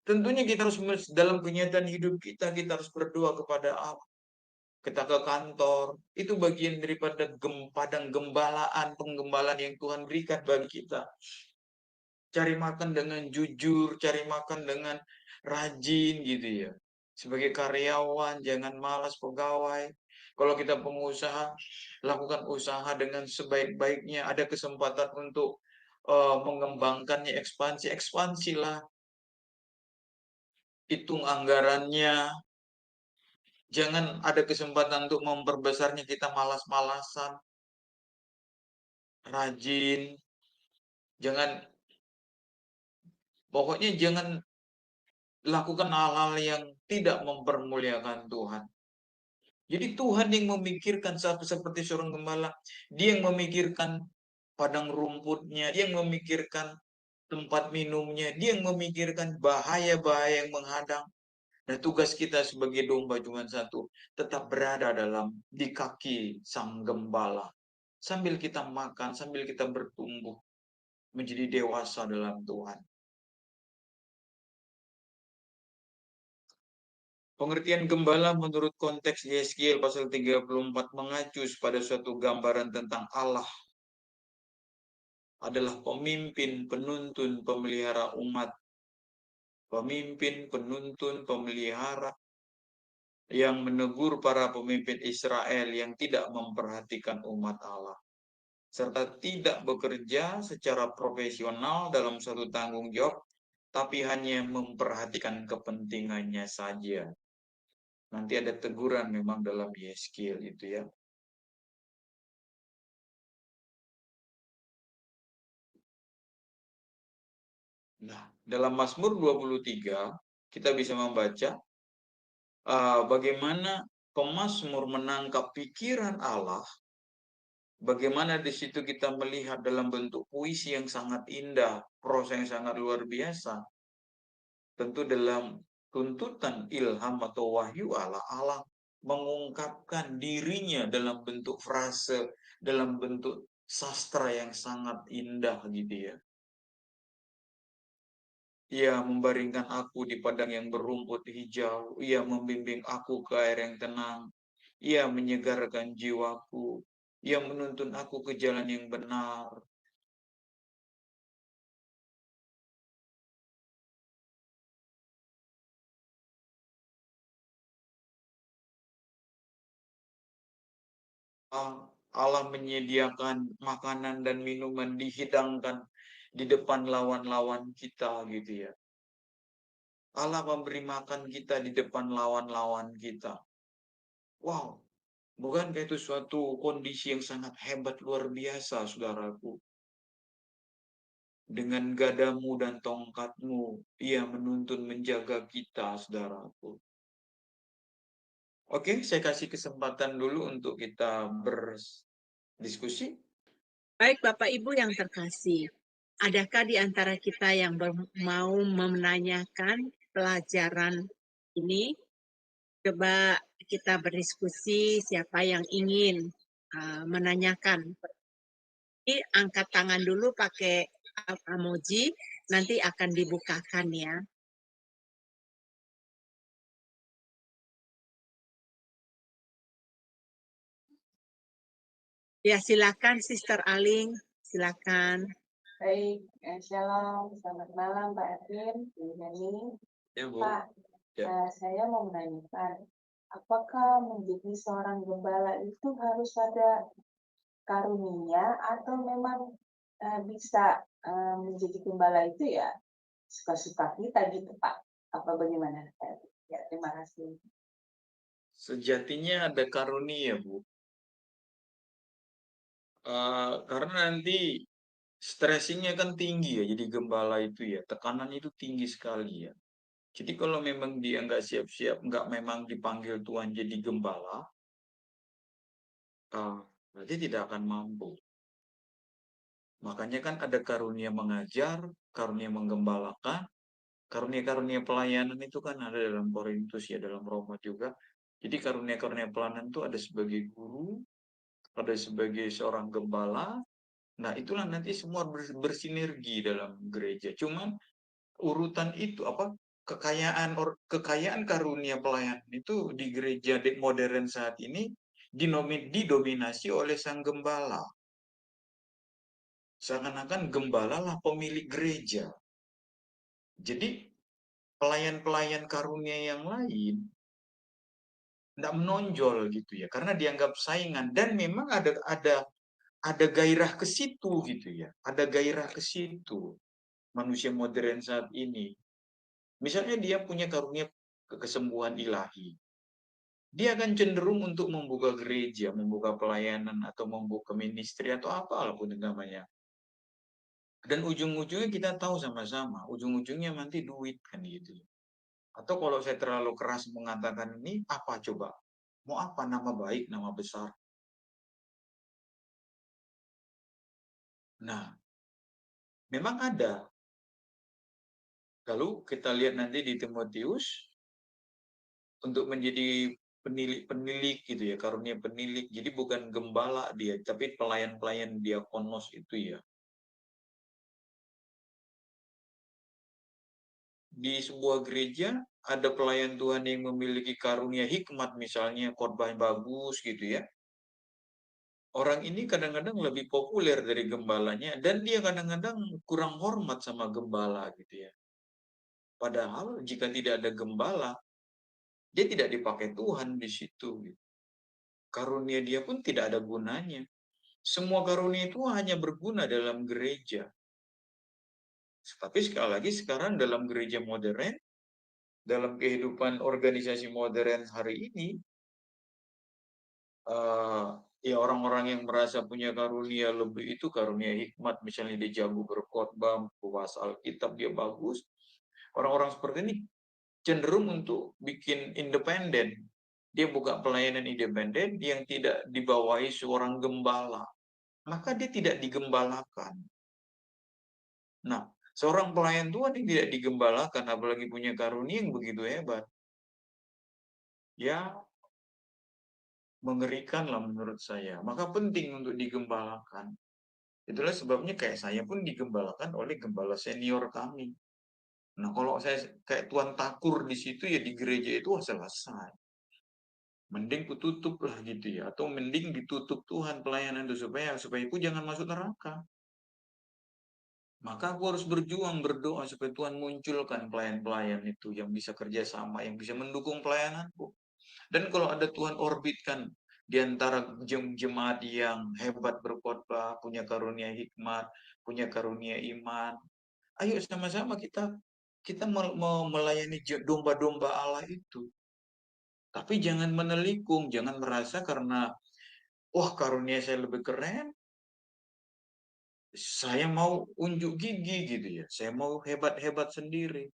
Tentunya kita harus dalam kenyataan hidup kita harus berdoa kepada Allah. Kita ke kantor, itu bagian daripada padang gembalaan, penggembalaan yang Tuhan berikan bagi kita. Cari makan dengan jujur, cari makan dengan rajin gitu ya. Sebagai karyawan, jangan malas pegawai. Kalau kita pengusaha, lakukan usaha dengan sebaik-baiknya. Ada kesempatan untuk mengembangkannya, ekspansilah. Hitung anggarannya. Jangan ada kesempatan untuk memperbesarnya, kita malas-malasan. Rajin, pokoknya jangan lakukan hal-hal yang tidak mempermuliakan Tuhan. Jadi Tuhan yang memikirkan seperti seorang gembala, dia yang memikirkan padang rumputnya, dia yang memikirkan tempat minumnya, dia yang memikirkan bahaya-bahaya yang menghadang. Nah, tugas kita sebagai domba cuma satu, tetap berada di kaki sang gembala. Sambil kita makan, sambil kita bertumbuh menjadi dewasa dalam Tuhan. Pengertian gembala menurut konteks Yeskiel pasal 34 mengacu pada suatu gambaran tentang Allah adalah pemimpin, penuntun, pemelihara umat. Pemimpin, penuntun, pemelihara yang menegur para pemimpin Israel yang tidak memperhatikan umat Allah. Serta tidak bekerja secara profesional dalam suatu tanggung jawab, tapi hanya memperhatikan kepentingannya saja. Nanti ada teguran memang dalam Yeskiel itu ya. Nah, dalam Mazmur 23 kita bisa membaca bagaimana pemazmur menangkap pikiran Allah. Bagaimana di situ kita melihat dalam bentuk puisi yang sangat indah, prosa yang sangat luar biasa. Tentu dalam tuntutan ilham atau wahyu Allah, Allah mengungkapkan dirinya dalam bentuk frase, dalam bentuk sastra yang sangat indah gitu ya. Ia membaringkan aku di padang yang berumput hijau. Ia membimbing aku ke air yang tenang. Ia menyegarkan jiwaku. Ia menuntun aku ke jalan yang benar. Allah menyediakan makanan dan minuman dihidangkan di depan lawan-lawan kita gitu ya. Allah memberi makan kita di depan lawan-lawan kita. Wow, bukankah itu suatu kondisi yang sangat hebat luar biasa, saudaraku? Dengan gadamu dan tongkatmu, ia menuntun menjaga kita, saudaraku. Oke, saya kasih kesempatan dulu untuk kita berdiskusi. Baik Bapak Ibu yang terkasih, adakah di antara kita yang mau menanyakan pelajaran ini? Coba kita berdiskusi siapa yang ingin menanyakan. Ini angkat tangan dulu pakai emoji, nanti akan dibukakan ya. Ya silakan Sister Aling, silakan. Baik, Shalom, selamat malam Pak Erwin, Bu Yani. Ya, Bu. Pak, Ya. saya mau menanyakan, apakah menjadi seorang gembala itu harus ada karunia atau memang bisa menjadi gembala itu ya suka-suka kita gitu Pak? Apa bagaimana? Ya, terima kasih. Sejatinya ada karunia, Bu. Karena nanti stressingnya kan tinggi ya, jadi gembala itu ya, tekanannya itu tinggi sekali ya. Jadi kalau memang dia nggak siap-siap, nggak memang dipanggil Tuhan jadi gembala, berarti tidak akan mampu. Makanya kan ada karunia mengajar, karunia menggembalakan, karunia-karunia pelayanan itu kan ada dalam Korintus ya, dalam Roma juga. Jadi karunia-karunia pelayanan itu ada sebagai guru, ada sebagai seorang gembala. Nah, itulah nanti semua bersinergi dalam gereja. Cuman urutan itu apa? Kekayaan karunia pelayanan itu di gereja modern saat ini didominasi oleh sang gembala. Seakan-akan gembala lah pemilik gereja. Jadi pelayan-pelayan karunia yang lain tidak menonjol gitu ya, karena dianggap saingan dan memang ada gairah ke situ gitu ya, ada gairah ke situ manusia modern saat ini. Misalnya dia punya karunia kesembuhan ilahi, dia akan cenderung untuk membuka gereja, membuka pelayanan atau membuka ministry atau apapun namanya. Dan ujung-ujungnya kita tahu sama-sama, ujung-ujungnya nanti duit kan gitu. Atau kalau saya terlalu keras mengatakan ini, apa coba? Mau apa? Nama baik, nama besar. Nah, memang ada. Lalu kita lihat nanti di Timotius, untuk menjadi penilik gitu ya, karunia penilik. Jadi bukan gembala dia, tapi pelayan-pelayan diakonos itu ya. Di sebuah gereja ada pelayan Tuhan yang memiliki karunia hikmat, misalnya khotbah bagus gitu ya. Orang ini kadang-kadang lebih populer dari gembalanya dan dia kadang-kadang kurang hormat sama gembala gitu ya. Padahal jika tidak ada gembala, dia tidak dipakai Tuhan di situ. Gitu. Karunia dia pun tidak ada gunanya. Semua karunia itu hanya berguna dalam gereja. Tapi sekali lagi sekarang dalam gereja modern, dalam kehidupan organisasi modern hari ini, ya orang-orang yang merasa punya karunia lebih itu karunia hikmat, misalnya dia jago berkhotbah, puas Alkitab, dia bagus. Orang-orang seperti ini cenderung untuk bikin independen. Dia buka pelayanan independen yang tidak dibawahi seorang gembala. Maka dia tidak digembalakan. Nah, seorang pelayan Tuhan yang tidak digembalakan, apalagi punya karunia yang begitu hebat, ya mengerikan lah menurut saya. Maka penting untuk digembalakan. Itulah sebabnya kayak saya pun digembalakan oleh gembala senior kami. Nah, kalau saya kayak Tuan Takur di situ ya di gereja itu selesai. mending kututup lah gitu ya, atau mending ditutup Tuhan pelayanan itu supaya aku jangan masuk neraka. Maka aku harus berjuang, berdoa supaya Tuhan munculkan pelayan-pelayan itu yang bisa kerjasama, yang bisa mendukung pelayananku. Dan kalau ada Tuhan orbitkan di antara jemaat yang hebat berkhotbah, punya karunia hikmat, punya karunia iman, ayo sama-sama kita mau melayani domba-domba Allah itu. Tapi jangan menelikung, jangan merasa karena wah karunia saya lebih keren, saya mau unjuk gigi gitu ya, saya mau hebat-hebat sendiri.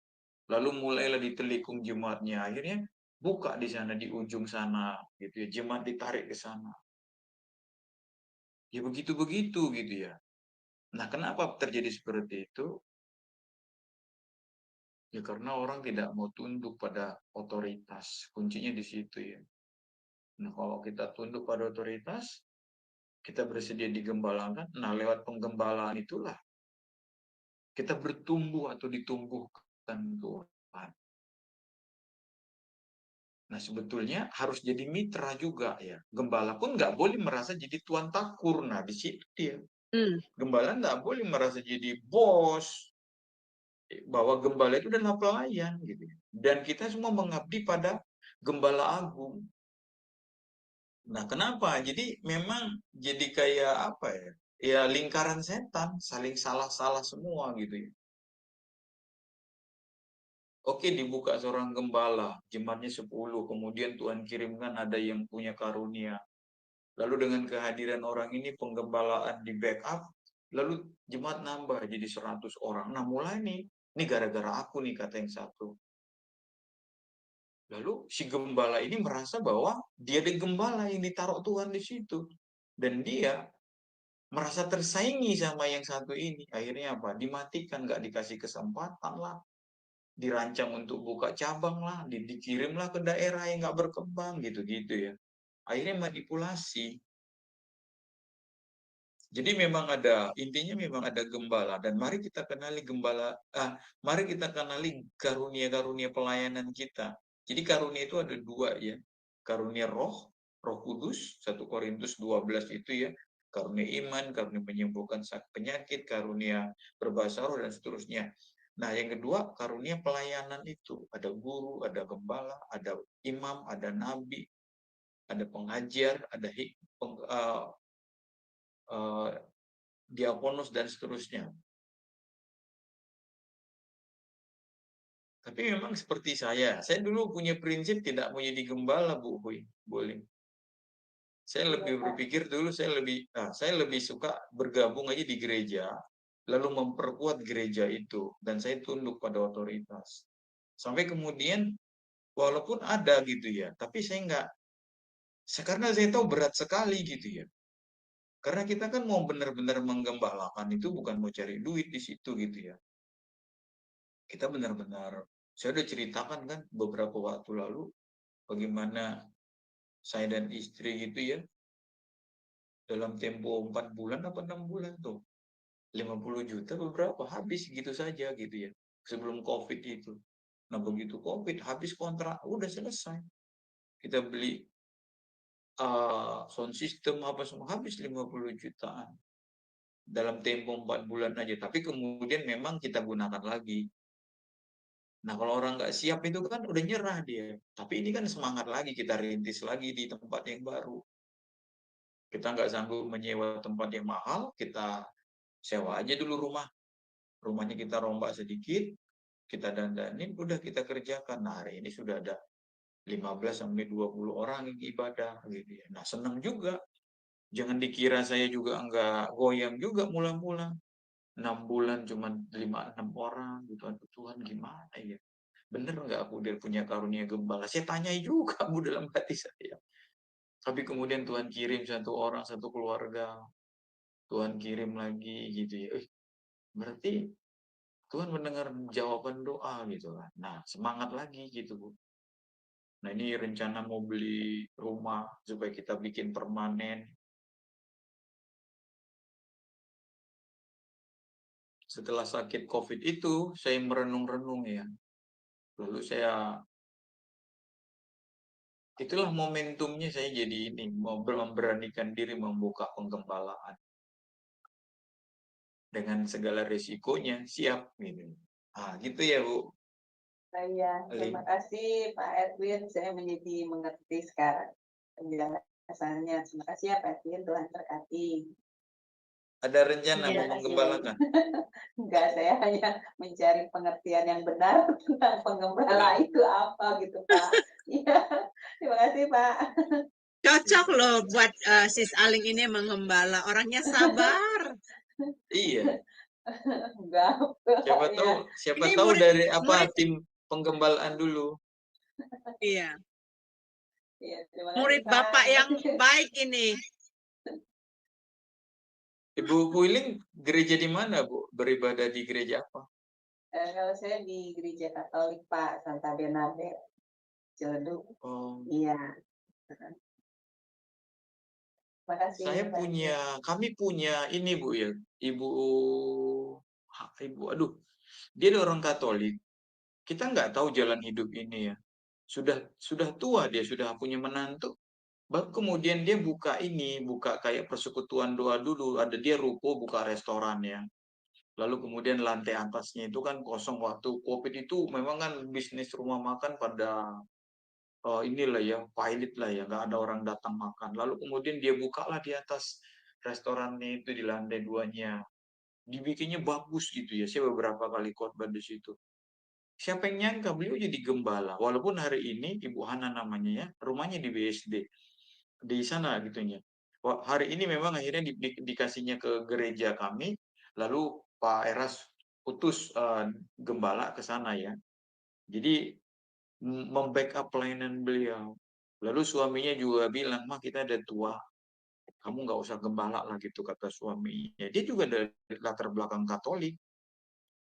Lalu mulailah ditelikung jemaatnya, akhirnya buka di sana di ujung sana gitu ya, jemaat ditarik ke sana. Ya begitu-begitu gitu ya. Nah, kenapa terjadi seperti itu? Ya karena orang tidak mau tunduk pada otoritas. Kuncinya di situ ya. Nah, kalau kita tunduk pada otoritas, kita bersedia digembalakan. Nah, lewat penggembalaan itulah kita bertumbuh atau ditumbuhkan Tuhan. Nah, sebetulnya harus jadi mitra juga ya. Gembala pun nggak boleh merasa jadi tuan takur. Nah, di situ dia. Gembala nggak boleh merasa jadi bos. Bahwa gembala itu adalah pelayan gitu. Dan kita semua mengabdi pada gembala agung. Nah, kenapa? Jadi memang jadi kayak apa ya? Ya lingkaran setan, saling salah-salah semua gitu ya. Oke, dibuka seorang gembala, jemaatnya 10, kemudian Tuhan kirimkan ada yang punya karunia. Lalu dengan kehadiran orang ini penggembalaan di backup, lalu jemaat nambah jadi 100 orang. Nah, mulai nih, ini gara-gara aku nih kata yang satu. Lalu si gembala ini merasa bahwa dia ada gembala yang ditaruh Tuhan di situ. Dan dia merasa tersaingi sama yang satu ini. Akhirnya apa? Dimatikan, nggak dikasih kesempatan lah. Dirancang untuk buka cabang lah, dikirimlah ke daerah yang nggak berkembang gitu-gitu ya. Akhirnya manipulasi. Jadi memang intinya memang ada gembala dan mari kita kenali mari kita kenali karunia-karunia pelayanan kita. Jadi karunia itu ada 2 ya. Karunia roh, Roh Kudus, 1 Korintus 12 itu ya. Karunia iman, karunia menyembuhkan penyakit, karunia berbahasa roh dan seterusnya. Nah, yang kedua karunia pelayanan itu, ada guru, ada gembala, ada imam, ada nabi, ada pengajar, ada diakonus dan seterusnya. Tapi memang seperti saya dulu punya prinsip tidak mau jadi gembala, Bu Hui, boleh. Saya lebih berpikir dulu saya lebih suka bergabung aja di gereja, lalu memperkuat gereja itu dan saya tunduk pada otoritas. Sampai kemudian walaupun ada gitu ya, tapi saya enggak karena saya tahu berat sekali gitu ya. Karena kita kan mau benar-benar menggembalakan itu bukan mau cari duit di situ gitu ya. Kita benar-benar saya udah ceritakan kan beberapa waktu lalu bagaimana saya dan istri gitu ya dalam tempo 4 bulan apa 6 bulan tuh 50 juta beberapa habis gitu saja gitu ya sebelum COVID itu. Nah begitu COVID habis kontrak udah selesai kita beli sound system apa semua habis 50 jutaan dalam tempo 4 bulan aja tapi kemudian memang kita gunakan lagi. Nah, kalau orang nggak siap itu kan udah nyerah dia. Tapi ini kan semangat lagi, kita rintis lagi di tempat yang baru. Kita nggak sanggup menyewa tempat yang mahal, kita sewa aja dulu rumah. Rumahnya kita rombak sedikit, kita dandanin, udah kita kerjakan. Nah, hari ini sudah ada 15-20 orang yang ibadah gitu ya. Nah, senang juga. Jangan dikira saya juga nggak goyang juga mula-mula. 6 bulan cuma 5-6 orang gitu. Aduh Tuhan gimana ya? Bener nggak aku dia punya karunia gembala? Saya tanya juga Bu dalam hati saya. Tapi kemudian Tuhan kirim 1 orang, 1 keluarga. Tuhan kirim lagi gitu ya. Berarti Tuhan mendengar jawaban doa gitu kan. Nah, semangat lagi gitu Bu. Nah, ini rencana mau beli rumah supaya kita bikin permanen. Setelah sakit COVID itu, saya merenung-renung ya. Lalu saya Itulah momentumnya saya jadi ini, memberanikan diri membuka penggembalaan. Dengan segala risikonya, siap gitu. Gitu ya Bu. Saya terima kasih Pak Edwin, saya menjadi mengerti sekarang penjelasannya. Terima kasih ya Pak Edwin, Tuhan berkati. Ada rencana Iya. mau menggembalakan? Enggak, saya hanya mencari pengertian yang benar tentang penggembala itu apa gitu Pak. Iya, terima kasih Pak. Cocok loh buat Sis Aling ini menggembala. Orangnya sabar. Iya. Enggak. Siapa Ini tahu dari murid tim penggembalaan dulu. iya. Iya, terima kasih Murid Pak. Bapak yang baik ini. Ibu Puiling gereja di mana Bu? Beribadah di gereja apa? Kalau saya di gereja Katolik Pak, Santa Bernadette, Ciledug. Oh, Iya. Terima kasih Pak. kami punya ini Bu ya, aduh, dia ada orang Katolik. Kita nggak tahu jalan hidup ini ya. Sudah tua dia, sudah punya menantu. Baru kemudian dia buka kayak persekutuan doa dulu. Ada dia ruko, buka restoran ya. Lalu kemudian lantai atasnya itu kan kosong waktu COVID itu memang kan bisnis rumah makan pada inilah ya, pilot lah ya, nggak ada orang datang makan. Lalu kemudian dia bukalah di atas restorannya itu di lantai 2-nya. Dibikinnya bagus gitu ya. Saya beberapa kali khotbah di situ. Siapa yang nyangka beliau jadi gembala. Walaupun hari ini Ibu Hana namanya ya, rumahnya di BSD. Di sana gitunya. Hari ini memang akhirnya dikasihnya ke gereja kami, lalu Pak Eras utus gembala ke sana ya. Jadi membackup pelayanan beliau. Lalu suaminya juga bilang, "Mah kita ada tua, kamu nggak usah gembala lah," gitu kata suaminya. Dia juga dari latar belakang Katolik.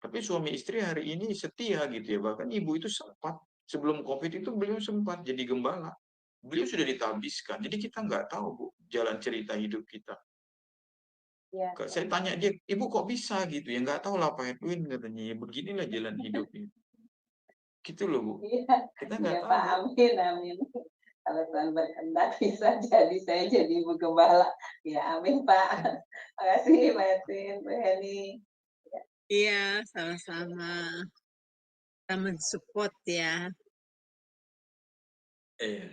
Tapi suami istri hari ini setia gitu ya. Bahkan ibu itu sempat, sebelum COVID itu beliau sempat jadi gembala. Beliau sudah ditabiskan. Jadi kita nggak tahu Bu, jalan cerita hidup kita. Ya, Saya tanya dia, "Ibu kok bisa gitu?" Ya nggak tahu lah Pak Edwin katanya. Ya beginilah jalan hidupnya. Gitu loh Bu. iya, Kita iya nggak Pak, tahu. amin, amin. Kalau Tuhan berkehendak bisa jadi saya jadi ibu gembala. Ya, amin Pak. Terima kasih Pak Edwin, Bu Heni. Iya, sama-sama. Kita mensupport ya. Iya.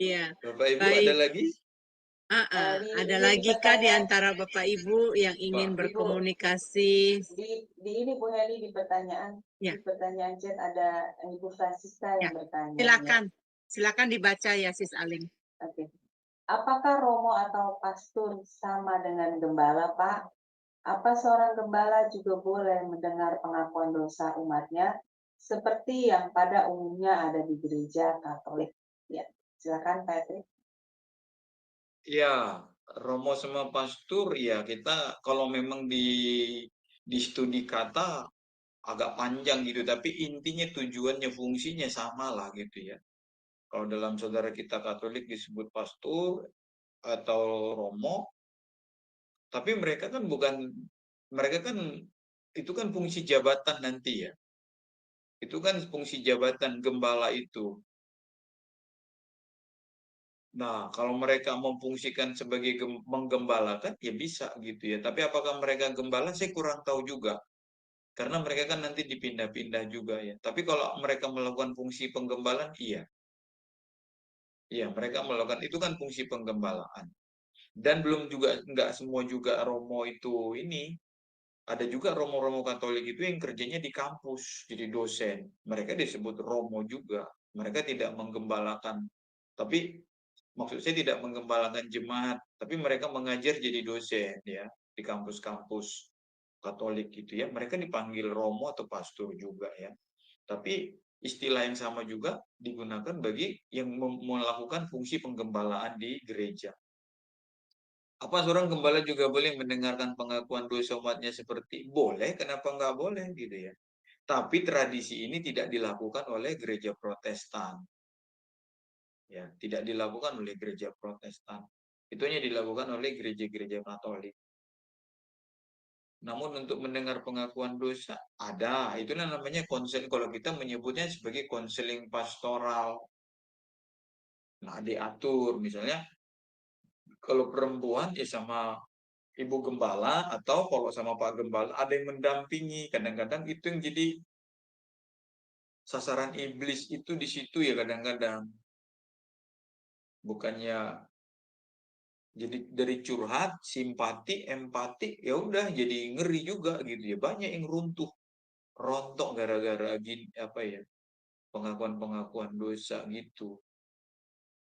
Iya. Bapak Ibu ada Baik. lagi? Ada Ini lagi kah di pertanyaan antara Bapak Ibu yang ingin Pak. berkomunikasi? di ini Bu Heni di Ya, pertanyaan chat ada Ibu Francisca ya. yang bertanya. Silakan. Silakan dibaca ya Sis Aling. Oke. Apakah romo atau pastor sama dengan gembala, Pak? Apa seorang gembala juga boleh mendengar pengakuan dosa umatnya seperti yang pada umumnya ada di gereja Katolik? Ya, silakan Pak Edwin. Ya, romo sama pastor ya kita kalau memang di studi kata agak panjang gitu, tapi intinya tujuannya fungsinya sama lah gitu ya. Kalau dalam saudara kita Katolik disebut pastor atau romo, tapi mereka kan itu kan fungsi jabatan nanti ya. Itu kan fungsi jabatan gembala itu. Nah, kalau mereka memfungsikan sebagai menggembalakan, ya bisa gitu ya. Tapi apakah mereka gembala, saya kurang tahu juga. Karena mereka kan nanti dipindah-pindah juga ya. Tapi kalau mereka melakukan fungsi penggembalaan, iya. Iya, mereka melakukan itu kan fungsi penggembalaan. Dan belum juga, nggak semua juga romo itu ini. Ada juga romo-romo Katolik itu yang kerjanya di kampus, jadi dosen. Mereka disebut romo juga. Mereka tidak menggembalakan. Tapi maksud saya tidak menggembalakan jemaat, tapi mereka mengajar jadi dosen ya di kampus-kampus Katolik gitu ya. Mereka dipanggil romo atau pastor juga ya. Tapi istilah yang sama juga digunakan bagi yang melakukan fungsi penggembalaan di gereja. Apa seorang gembala juga boleh mendengarkan pengakuan dosa umatnya seperti boleh, kenapa nggak boleh gitu ya. Tapi tradisi ini tidak dilakukan oleh gereja Protestan. Ya, tidak dilakukan oleh gereja Protestan. Itu hanya dilakukan oleh gereja-gereja Katolik. Namun untuk mendengar pengakuan dosa ada, itulah namanya konseling. Kalau kita menyebutnya sebagai konseling pastoral. Nah, diatur misalnya kalau perempuan ya sama ibu gembala, atau kalau sama pak gembala ada yang mendampingi. Kadang-kadang itu yang jadi sasaran iblis itu di situ ya, kadang-kadang bukannya jadi dari curhat, simpati, empati, ya udah jadi ngeri juga gitu ya. Banyak yang runtuh, rontok gara-gara gini apa ya, pengakuan-pengakuan dosa gitu.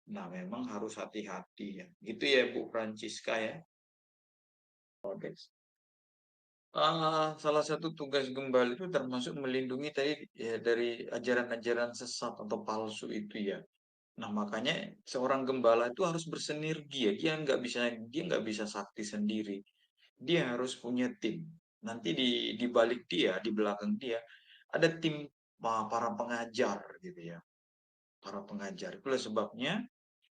Nah, memang harus hati-hati ya. Gitu ya Bu Francisca ya. Oke. Salah satu tugas gembala itu termasuk melindungi tadi ya dari ajaran-ajaran sesat atau palsu itu ya. Nah, makanya seorang gembala itu harus bersinergi ya. Dia nggak bisa sakti sendiri. Dia harus punya tim. Nanti di balik dia, di belakang dia ada tim para pengajar gitu ya. Para pengajar. Itulah sebabnya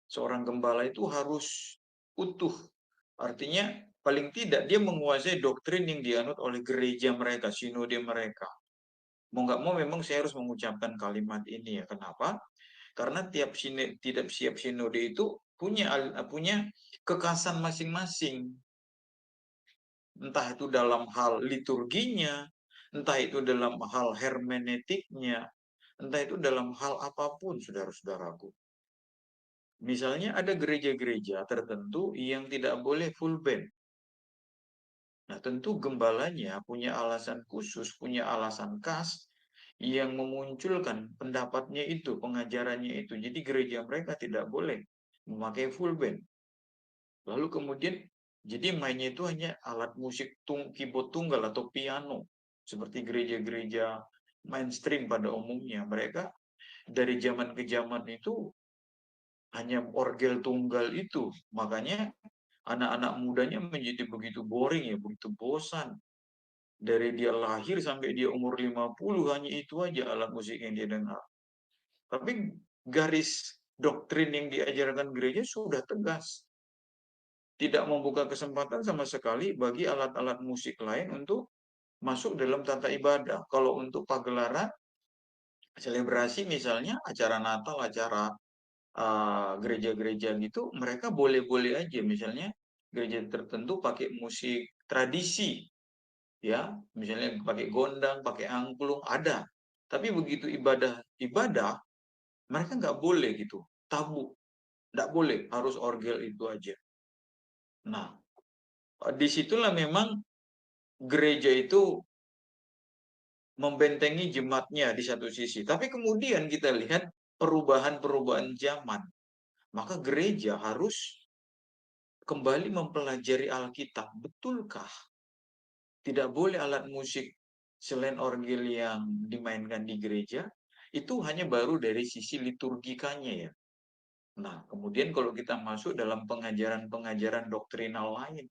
seorang gembala itu harus utuh. Artinya paling tidak dia menguasai doktrin yang dianut oleh gereja mereka, sinode mereka. Mau nggak mau memang saya harus mengucapkan kalimat ini ya. Kenapa? Karena tiap siap sinode itu punya kekhasan masing-masing. Entah itu dalam hal liturginya, entah itu dalam hal hermeneutiknya, entah itu dalam hal apapun, saudara-saudaraku. Misalnya ada gereja-gereja tertentu yang tidak boleh full band. Nah, tentu gembalanya punya alasan khusus, punya alasan khas yang memunculkan pendapatnya itu, pengajarannya itu. Jadi gereja mereka tidak boleh memakai full band. Lalu kemudian jadi mainnya itu hanya alat musik keyboard tunggal atau piano. Seperti gereja-gereja mainstream pada umumnya. Mereka dari zaman ke zaman itu hanya orgel tunggal itu. Makanya anak-anak mudanya menjadi begitu boring ya, begitu bosan. Dari dia lahir sampai dia umur 50 hanya itu aja alat musik yang dia dengar. Tapi garis doktrin yang diajarkan gereja sudah tegas. Tidak membuka kesempatan sama sekali bagi alat-alat musik lain untuk masuk dalam tata ibadah. Kalau untuk pagelaran, selebrasi misalnya, acara Natal, acara gereja-gereja gitu, mereka boleh-boleh aja. Misalnya gereja tertentu pakai musik tradisi, ya, misalnya pakai gondang, pakai angklung, ada. Tapi begitu ibadah, mereka nggak boleh gitu, tabu, nggak boleh, harus orgel itu aja. Nah, disitulah memang gereja itu membentengi jemaatnya di satu sisi. Tapi kemudian kita lihat perubahan-perubahan zaman. Maka gereja harus kembali mempelajari Alkitab. Betulkah tidak boleh alat musik selain orgel yang dimainkan di gereja? Itu hanya baru dari sisi liturgikanya ya. Nah, kemudian kalau kita masuk dalam pengajaran-pengajaran doktrinal lain.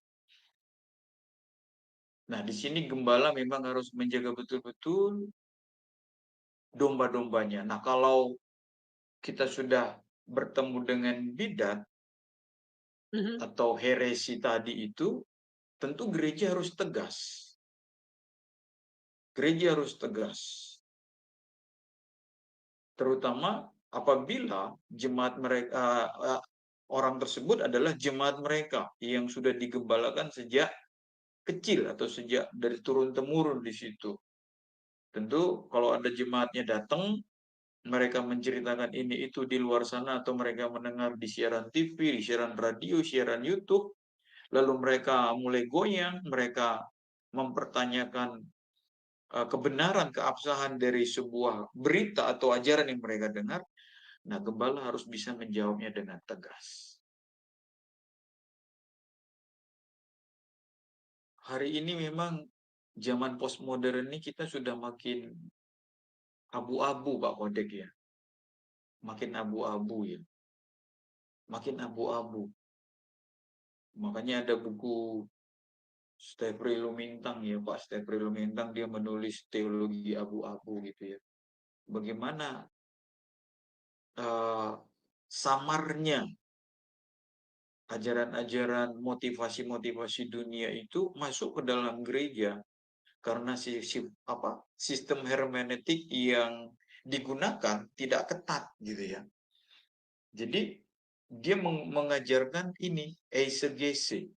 Nah, di sini gembala memang harus menjaga betul-betul domba-dombanya. Nah, kalau kita sudah bertemu dengan bidat atau heresi tadi itu, tentu gereja harus tegas. Gereja harus tegas. Terutama apabila jemaat mereka orang tersebut adalah jemaat mereka yang sudah digembalakan sejak kecil atau sejak dari turun-temurun di situ. Tentu kalau ada jemaatnya datang, mereka menceritakan ini itu di luar sana, atau mereka mendengar di siaran TV, di siaran radio, siaran YouTube, lalu mereka mulai goyang, mereka mempertanyakan kebenaran, keabsahan dari sebuah berita atau ajaran yang mereka dengar. Nah, gembala harus bisa menjawabnya dengan tegas. Hari ini memang zaman postmodern ini kita sudah makin abu-abu, Pak Kodek ya. Makin abu-abu ya. Makin abu-abu. Makanya ada buku Stefri Lumintang ya, Pak Stefri Lumintang, dia menulis teologi abu-abu gitu ya. Bagaimana samarnya ajaran-ajaran motivasi-motivasi dunia itu masuk ke dalam gereja karena sistem hermeneutik yang digunakan tidak ketat gitu ya. Jadi dia mengajarkan ini eisegese.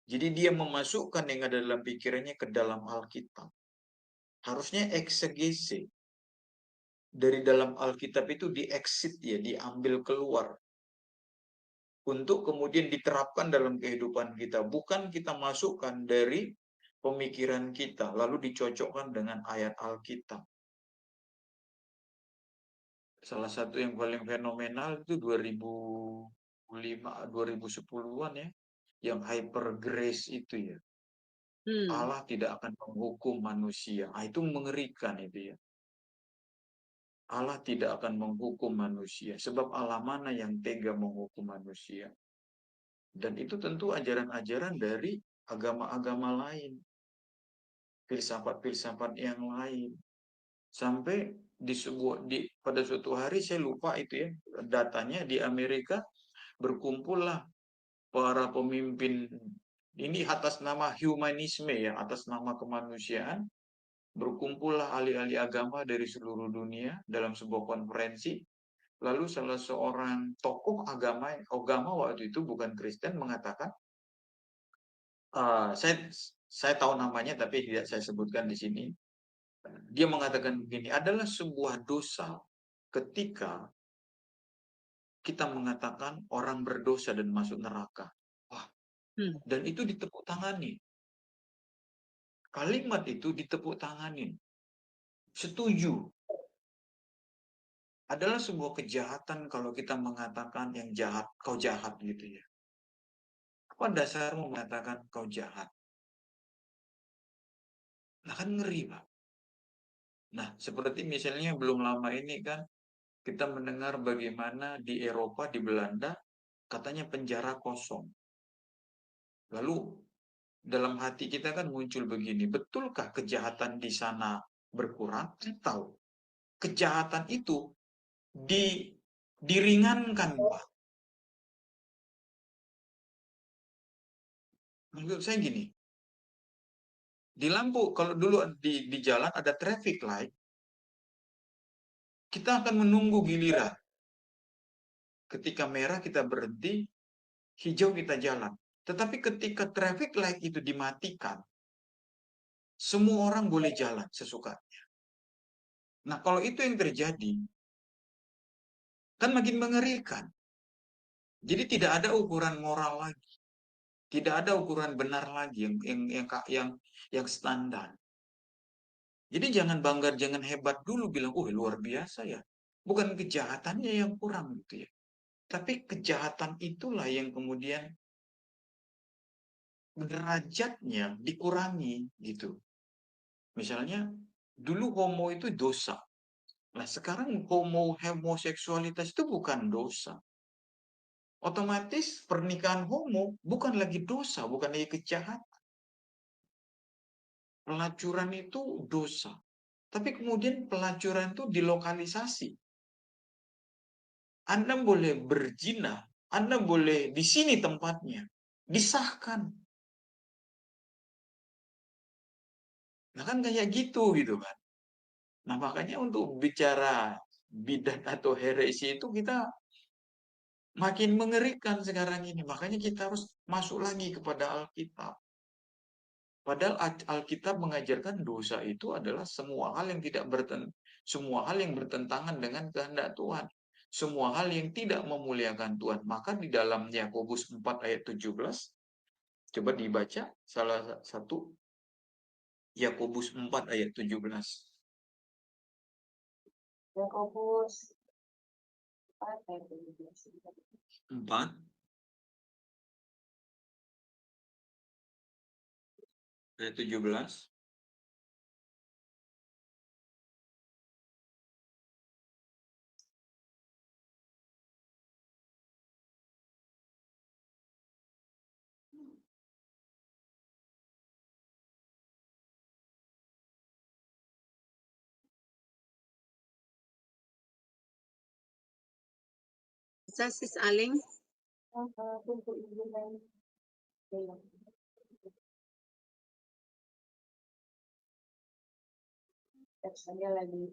Jadi dia memasukkan yang ada dalam pikirannya ke dalam Alkitab. Harusnya eksegese. Dari dalam Alkitab itu diexit ya, diambil keluar. Untuk kemudian diterapkan dalam kehidupan kita. Bukan kita masukkan dari pemikiran kita, lalu dicocokkan dengan ayat Alkitab. Salah satu yang paling fenomenal itu 2005, 2010-an ya, yang hyper grace itu ya. Allah tidak akan menghukum manusia. Itu mengerikan itu ya. Allah tidak akan menghukum manusia. Sebab Allah mana yang tega menghukum manusia. Dan itu tentu ajaran-ajaran dari agama-agama lain. Filsafat-filsafat yang lain. Sampai pada suatu hari saya lupa itu ya. Datanya di Amerika berkumpullah para pemimpin ini atas nama humanisme ya, atas nama kemanusiaan. Berkumpullah ahli-ahli agama dari seluruh dunia dalam sebuah konferensi. Lalu salah seorang tokoh agama waktu itu bukan Kristen mengatakan, saya tahu namanya tapi tidak saya sebutkan di sini. Dia mengatakan begini, adalah sebuah dosa ketika kita mengatakan orang berdosa dan masuk neraka. Wah, dan itu ditepuk tangani. Kalimat itu ditepuk tanganin. Setuju. Adalah sebuah kejahatan kalau kita mengatakan yang jahat, kau jahat gitu ya. Apa dasarmu mengatakan kau jahat? Nah kan ngeri, Pak. Nah, seperti misalnya belum lama ini kan kita mendengar bagaimana di Eropa, di Belanda, katanya penjara kosong. Lalu dalam hati kita kan muncul begini, betulkah kejahatan di sana berkurang? Atau kejahatan itu diringankan, Pak? Menurut saya gini, di lampu, kalau dulu di jalan ada traffic light, kita akan menunggu giliran. Ketika merah kita berhenti, hijau kita jalan. Tetapi ketika traffic light itu dimatikan, semua orang boleh jalan sesukanya. Nah, kalau itu yang terjadi, kan makin mengerikan. Jadi tidak ada ukuran moral lagi. Tidak ada ukuran benar lagi yang standar. Jadi jangan bangga, jangan hebat dulu bilang, luar biasa ya. Bukan kejahatannya yang kurang gitu ya. Tapi kejahatan itulah yang kemudian derajatnya dikurangi gitu. Misalnya dulu homo itu dosa. Nah sekarang homoseksualitas itu bukan dosa. Otomatis pernikahan homo bukan lagi dosa, bukan lagi kejahatan. Pelacuran itu dosa. Tapi kemudian pelacuran itu dilokalisasi. Anda boleh berzina, Anda boleh di sini tempatnya, disahkan. Nah kan kayak gitu kan. Nah makanya untuk bicara bidat atau heresi itu kita makin mengerikan sekarang ini. Makanya kita harus masuk lagi kepada Alkitab. Padahal Alkitab mengajarkan dosa itu adalah semua hal yang bertentangan dengan kehendak Tuhan. Semua hal yang tidak memuliakan Tuhan. Maka di dalam Yakobus 4 ayat 17, coba dibaca salah satu Yakobus 4 ayat 17. Yakobus 4 ayat 17. 4 ayat 17. Bisa Sis Aling? Untuk ibu dan saya lagi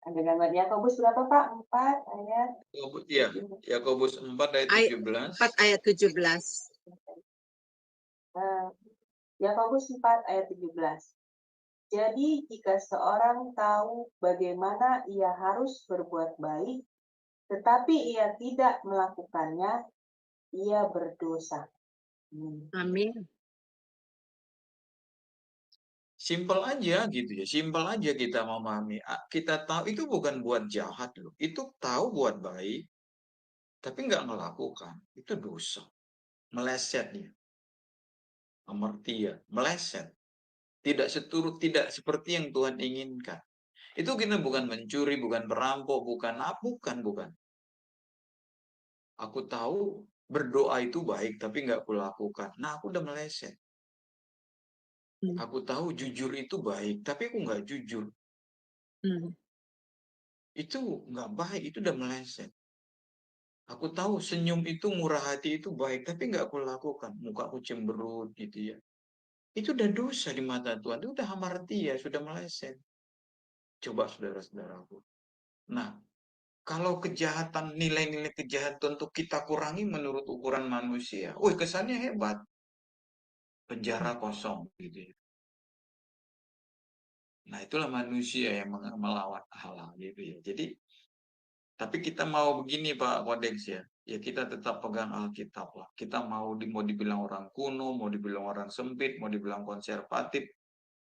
Ada gambar Yakobus berapa Pak? 4 ayat. Iya, Yakobus 4 ayat 17. 4 ayat 17. Yakobus 4 ayat 17. Jadi jika seorang tahu bagaimana ia harus berbuat baik, tetapi ia tidak melakukannya, ia berdosa. Amin. Simpel aja gitu ya, simpel aja kita memahami. Kita tahu itu bukan buat jahat loh, itu tahu buat baik, tapi nggak melakukan, itu dosa. Meleset ya, amartia, meleset. Tidak seperti yang Tuhan inginkan. Itu kita bukan mencuri, bukan perampok, bukan. Aku tahu berdoa itu baik, tapi nggak aku lakukan. Nah, aku udah meleset. Aku tahu jujur itu baik, tapi aku nggak jujur. Itu nggak baik, itu udah meleset. Aku tahu senyum itu, murah hati itu baik, tapi nggak aku lakukan. Muka aku cemberut gitu ya. Itu udah dosa di mata Tuhan. Itu udah hamartia, sudah meleset. Coba saudara-saudaraku. Nah, kalau kejahatan, nilai-nilai kejahatan untuk kita kurangi menurut ukuran manusia, kesannya hebat. Penjara kosong gitu ya. Nah, itulah manusia yang melawan hal-hal gitu ya. Jadi, tapi kita mau begini Pak Kodeks ya. Ya kita tetap pegang Alkitab lah. Kita mau dibilang orang kuno, mau dibilang orang sempit, mau dibilang konservatif,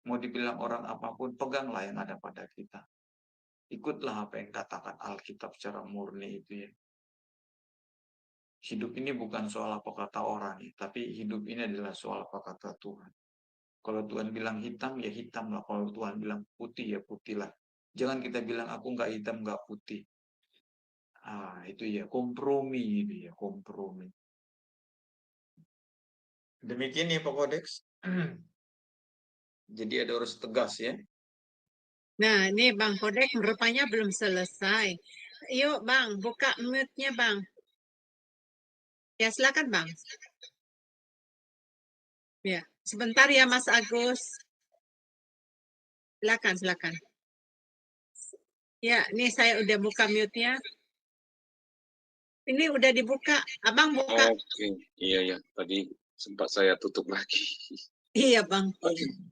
mau dibilang orang apapun, peganglah yang ada pada kita. Ikutlah apa yang katakan Alkitab secara murni itu ya. Hidup ini bukan soal apa kata orang, ya, tapi hidup ini adalah soal apa kata Tuhan. Kalau Tuhan bilang hitam, ya hitam lah. Kalau Tuhan bilang putih, ya putih lah. Jangan kita bilang aku nggak hitam, nggak putih. Itu ya kompromi itu ya, kompromi. Demikian ya Pak Kodeks. Jadi ada harus tegas ya. Nah, ini Bang Kodek rupanya belum selesai. Yuk Bang, buka mute-nya Bang. Ya, silakan Bang. Ya, sebentar ya Mas Agus. Silakan. Ya, ini saya udah buka mute-nya. Ini udah dibuka. Abang buka. Oke, iya. Tadi sempat saya tutup lagi. Iya Bang.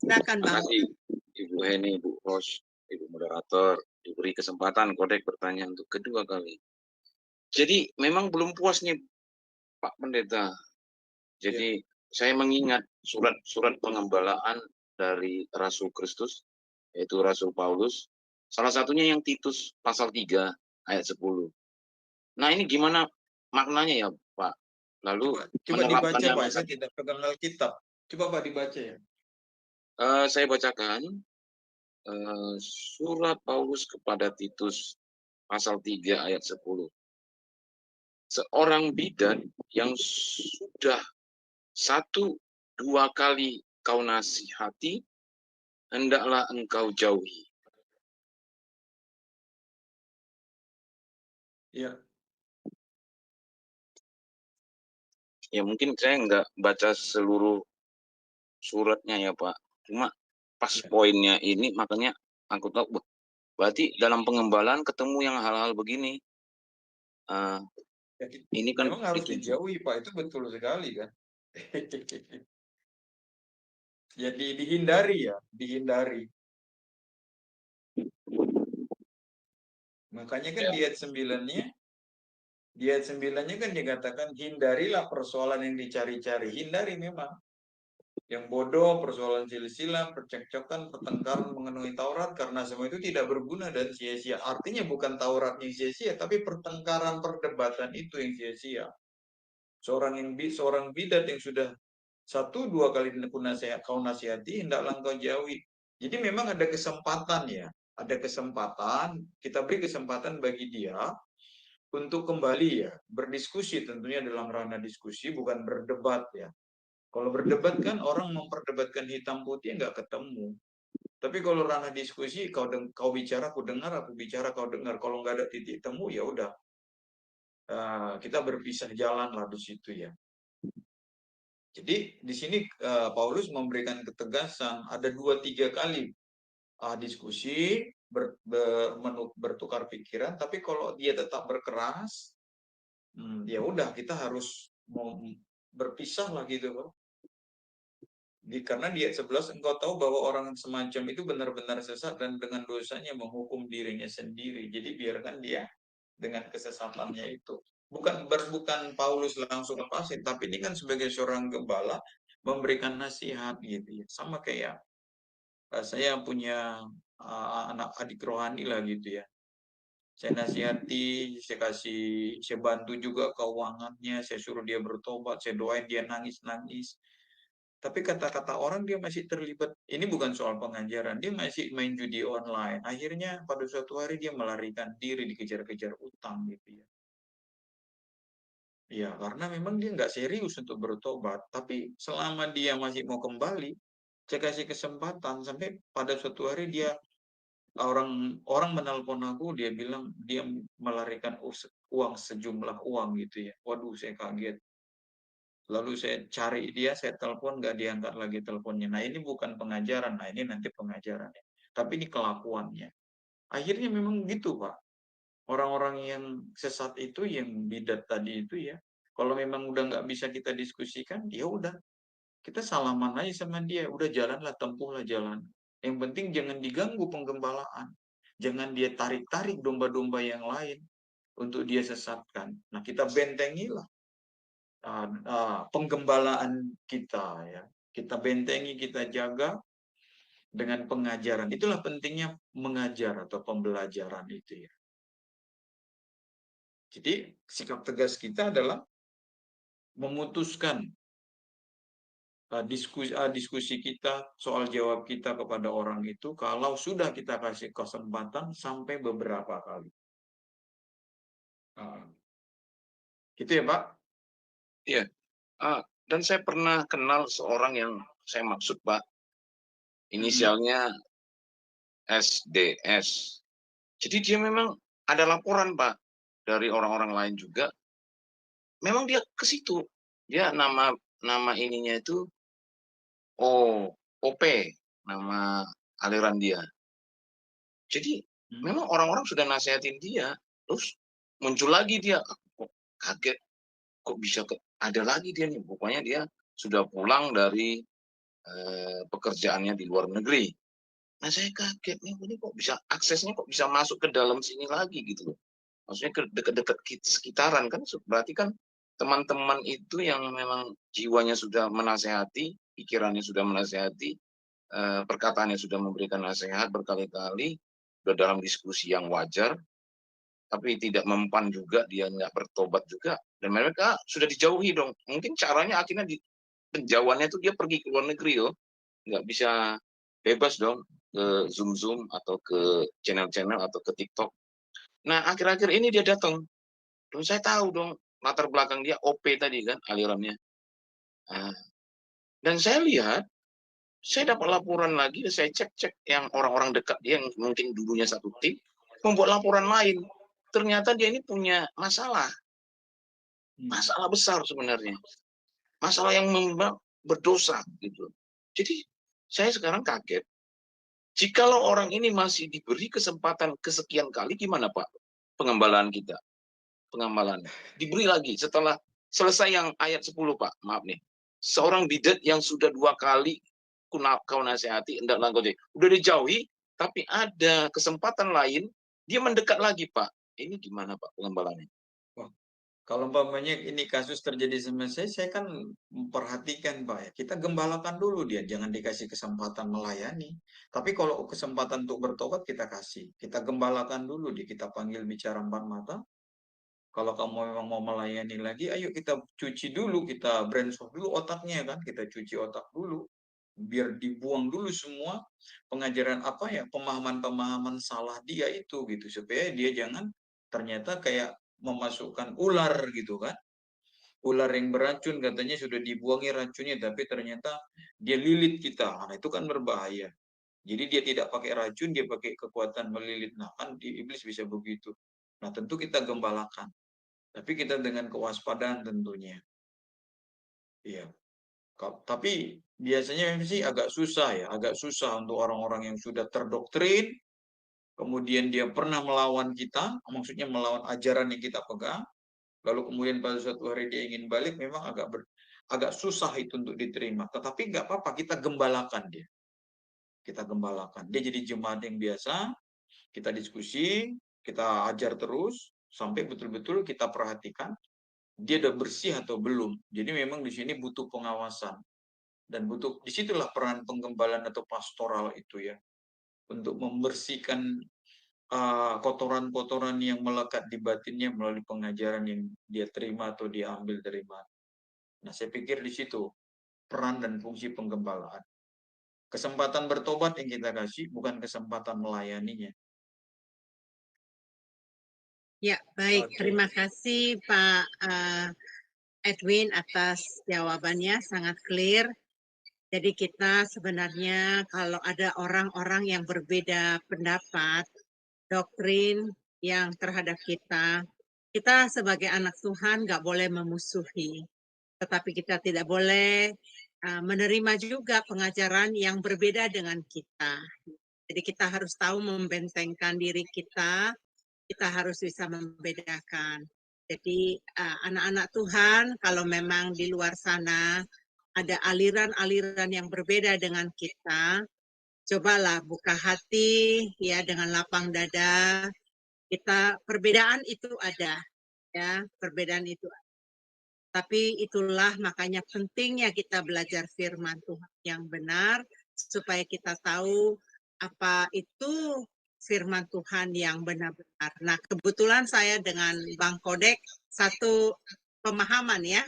Silakan Bang. Terima kasih Ibu Heni, Ibu Host, Ibu Moderator, diberi kesempatan Kodek bertanya untuk kedua kali. Jadi memang belum puas nih Pak Pendeta. Jadi saya mengingat surat-surat pengembalaan dari Rasul Kristus, yaitu Rasul Paulus. Salah satunya yang Titus pasal 3 ayat 10. Nah ini gimana maknanya ya Pak? Lalu coba dibaca Pak, saya tidak pegang Alkitab. Coba Pak dibaca ya. Saya bacakan surat Paulus kepada Titus pasal 3 ayat 10. Seorang bidan yang sudah 1-2 kali kau nasihati, hendaklah engkau jauhi. Ya. Ya mungkin saya nggak baca seluruh suratnya ya Pak. Cuma pas poinnya ini makanya aku tahu berarti dalam pengembalaan ketemu yang hal-hal begini. Ini kan memang harus dijauhi Pak, itu betul sekali kan. Jadi dihindari. Makanya kan di ayat 9-nya kan dikatakan hindarilah persoalan yang dicari-cari. Hindari memang. Yang bodoh, persoalan silsilah, percekcokan, pertengkaran mengenai Taurat, karena semua itu tidak berguna dan sia-sia. Artinya bukan Taurat yang sia-sia, tapi pertengkaran, perdebatan itu yang sia-sia. Seorang bidat yang sudah 1-2 kali kau nasihati, hendaklah engkau jauhi. Jadi memang ada kesempatan ya. Ada kesempatan, kita beri kesempatan bagi dia untuk kembali ya, berdiskusi tentunya dalam ranah diskusi, bukan berdebat ya. Kalau berdebat kan orang memperdebatkan hitam putih nggak ketemu. Tapi kalau ranah diskusi, kau bicara, aku dengar, aku bicara, kau dengar. Kalau nggak ada titik temu, ya udah. Kita berpisah jalan lah di situ ya. Jadi di sini Paulus memberikan ketegasan. Ada 2-3 kali diskusi, bertukar pikiran, tapi kalau dia tetap berkeras, ya udah kita harus mau berpisah lah gitu Pak. Karena di ayat 11 engkau tahu bahwa orang semacam itu benar-benar sesat dan dengan dosanya menghukum dirinya sendiri. Jadi biarkan dia dengan kesesatannya itu. Bukan Paulus langsung lepasin, tapi ini kan sebagai seorang gembala memberikan nasihat gitu ya. Sama kayak saya punya anak adik rohani lah gitu ya. Saya nasihati, saya bantu juga keuangannya, saya suruh dia bertobat, saya doain dia nangis-nangis. Tapi kata-kata orang dia masih terlibat. Ini bukan soal pengajaran, dia masih main judi online. Akhirnya pada suatu hari dia melarikan diri, dikejar-kejar utang gitu ya. Ya, karena memang dia nggak serius untuk bertobat. Tapi selama dia masih mau kembali, saya kasih kesempatan sampai pada suatu hari orang menelpon aku, dia bilang dia melarikan uang sejumlah uang gitu ya. Waduh, saya kaget. Lalu saya cari dia, saya telepon, nggak diangkat lagi teleponnya. Nah ini bukan pengajaran, nah ini nanti pengajarannya. Tapi ini kelakuannya. Akhirnya memang gitu Pak. Orang-orang yang sesat itu, yang bidat tadi itu ya, kalau memang udah nggak bisa kita diskusikan, ya udah. Kita salaman aja sama dia, udah jalanlah, tempuhlah jalan. Yang penting jangan diganggu penggembalaan. Jangan dia tarik-tarik domba-domba yang lain untuk dia sesatkan. Nah kita bentengilah penggembalaan kita ya. Kita bentengi, kita jaga dengan pengajaran. Itulah pentingnya mengajar atau pembelajaran itu ya. Jadi sikap tegas kita adalah memutuskan diskusi kita, soal jawab kita kepada orang itu kalau sudah kita kasih kesempatan sampai beberapa kali. Gitu ya Pak? Iya. Dan saya pernah kenal seorang yang saya maksud Pak, inisialnya SDS. Jadi dia memang ada laporan Pak dari orang-orang lain juga. Memang dia ke situ. Dia nama ininya itu OP, nama aliran dia. Jadi memang orang-orang sudah nasihatin dia, terus muncul lagi dia, kok kaget, kok bisa ada lagi dia nih. Pokoknya dia sudah pulang dari pekerjaannya di luar negeri. Nah saya kaget nih, ini kok bisa aksesnya kok bisa masuk ke dalam sini lagi gitu loh. Maksudnya ke dekat-dekat sekitaran kan, berarti kan teman-teman itu yang memang jiwanya sudah menasehati, pikirannya sudah menasehati, perkataannya sudah memberikan nasihat berkali-kali, sudah dalam diskusi yang wajar, tapi tidak mempan juga, dia nggak bertobat juga, dan mereka sudah dijauhi dong. Mungkin caranya akhirnya di penjauhannya itu dia pergi ke luar negeri loh, nggak bisa bebas dong ke Zoom atau ke channel-channel atau ke TikTok. Nah akhir-akhir ini dia datang, dan saya tahu dong latar belakang dia OP tadi kan alirannya. Dan saya lihat, saya dapat laporan lagi, saya cek yang orang-orang dekat dia yang mungkin dulunya satu tim, membuat laporan lain. Ternyata dia ini punya masalah besar sebenarnya, masalah yang berdosa gitu. Jadi saya sekarang kaget. Jikalau orang ini masih diberi kesempatan kesekian kali, gimana Pak pengembalaan kita? Pengembalaan diberi lagi setelah selesai yang ayat 10 Pak, maaf nih. Seorang bidat yang sudah 2 kali kau nasihati, hendaklah kau udah dijauhi, tapi ada kesempatan lain, dia mendekat lagi Pak. Ini gimana Pak pengembalaannya? Kalau umpamanya ini kasus terjadi sama saya kan memperhatikan Pak ya. Kita gembalakan dulu dia, jangan dikasih kesempatan melayani. Tapi kalau kesempatan untuk bertobat kita kasih. Kita gembalakan dulu dia, kita panggil bicara empat mata. Kalau kamu memang mau melayani lagi, ayo kita cuci dulu, kita brainstorm dulu otaknya kan, kita cuci otak dulu. Biar dibuang dulu semua pengajaran apa ya, pemahaman-pemahaman salah dia itu gitu, supaya dia jangan ternyata kayak memasukkan ular gitu kan. Ular yang beracun katanya sudah dibuangi racunnya, tapi ternyata dia lilit kita. Nah, itu kan berbahaya. Jadi dia tidak pakai racun, dia pakai kekuatan melilit. Nah, kan iblis bisa begitu. Nah, tentu kita gembalakan. Tapi kita dengan kewaspadaan tentunya. Iya. Tapi biasanya sih agak susah ya, agak susah untuk orang-orang yang sudah terdoktrin, kemudian dia pernah melawan kita, maksudnya melawan ajaran yang kita pegang, lalu kemudian pada suatu hari dia ingin balik, memang agak susah itu untuk diterima. Tetapi nggak apa-apa, kita gembalakan dia. Kita gembalakan. Dia jadi jemaat yang biasa, kita diskusi, kita ajar terus, sampai betul-betul kita perhatikan dia udah bersih atau belum. Jadi memang di sini butuh pengawasan. Dan disitulah peran penggembalaan atau pastoral itu ya. Untuk membersihkan kotoran-kotoran yang melekat di batinnya melalui pengajaran yang dia terima atau dia ambil dari mana. Nah, saya pikir di situ peran dan fungsi penggembalaan. Kesempatan bertobat yang kita kasih, bukan kesempatan melayaninya. Ya, baik. Oke. Terima kasih Pak Edwin atas jawabannya, sangat clear. Jadi kita sebenarnya kalau ada orang-orang yang berbeda pendapat, doktrin yang terhadap kita sebagai anak Tuhan nggak boleh memusuhi. Tetapi kita tidak boleh menerima juga pengajaran yang berbeda dengan kita. Jadi kita harus tahu membentengkan diri kita harus bisa membedakan. Jadi anak-anak Tuhan kalau memang di luar sana ada aliran-aliran yang berbeda dengan kita, cobalah buka hati ya dengan lapang dada. Perbedaan itu ada ya, perbedaan itu. Tapi itulah makanya pentingnya kita belajar firman Tuhan yang benar supaya kita tahu apa itu firman Tuhan yang benar-benar. Nah, kebetulan saya dengan Bang Kodek satu pemahaman ya.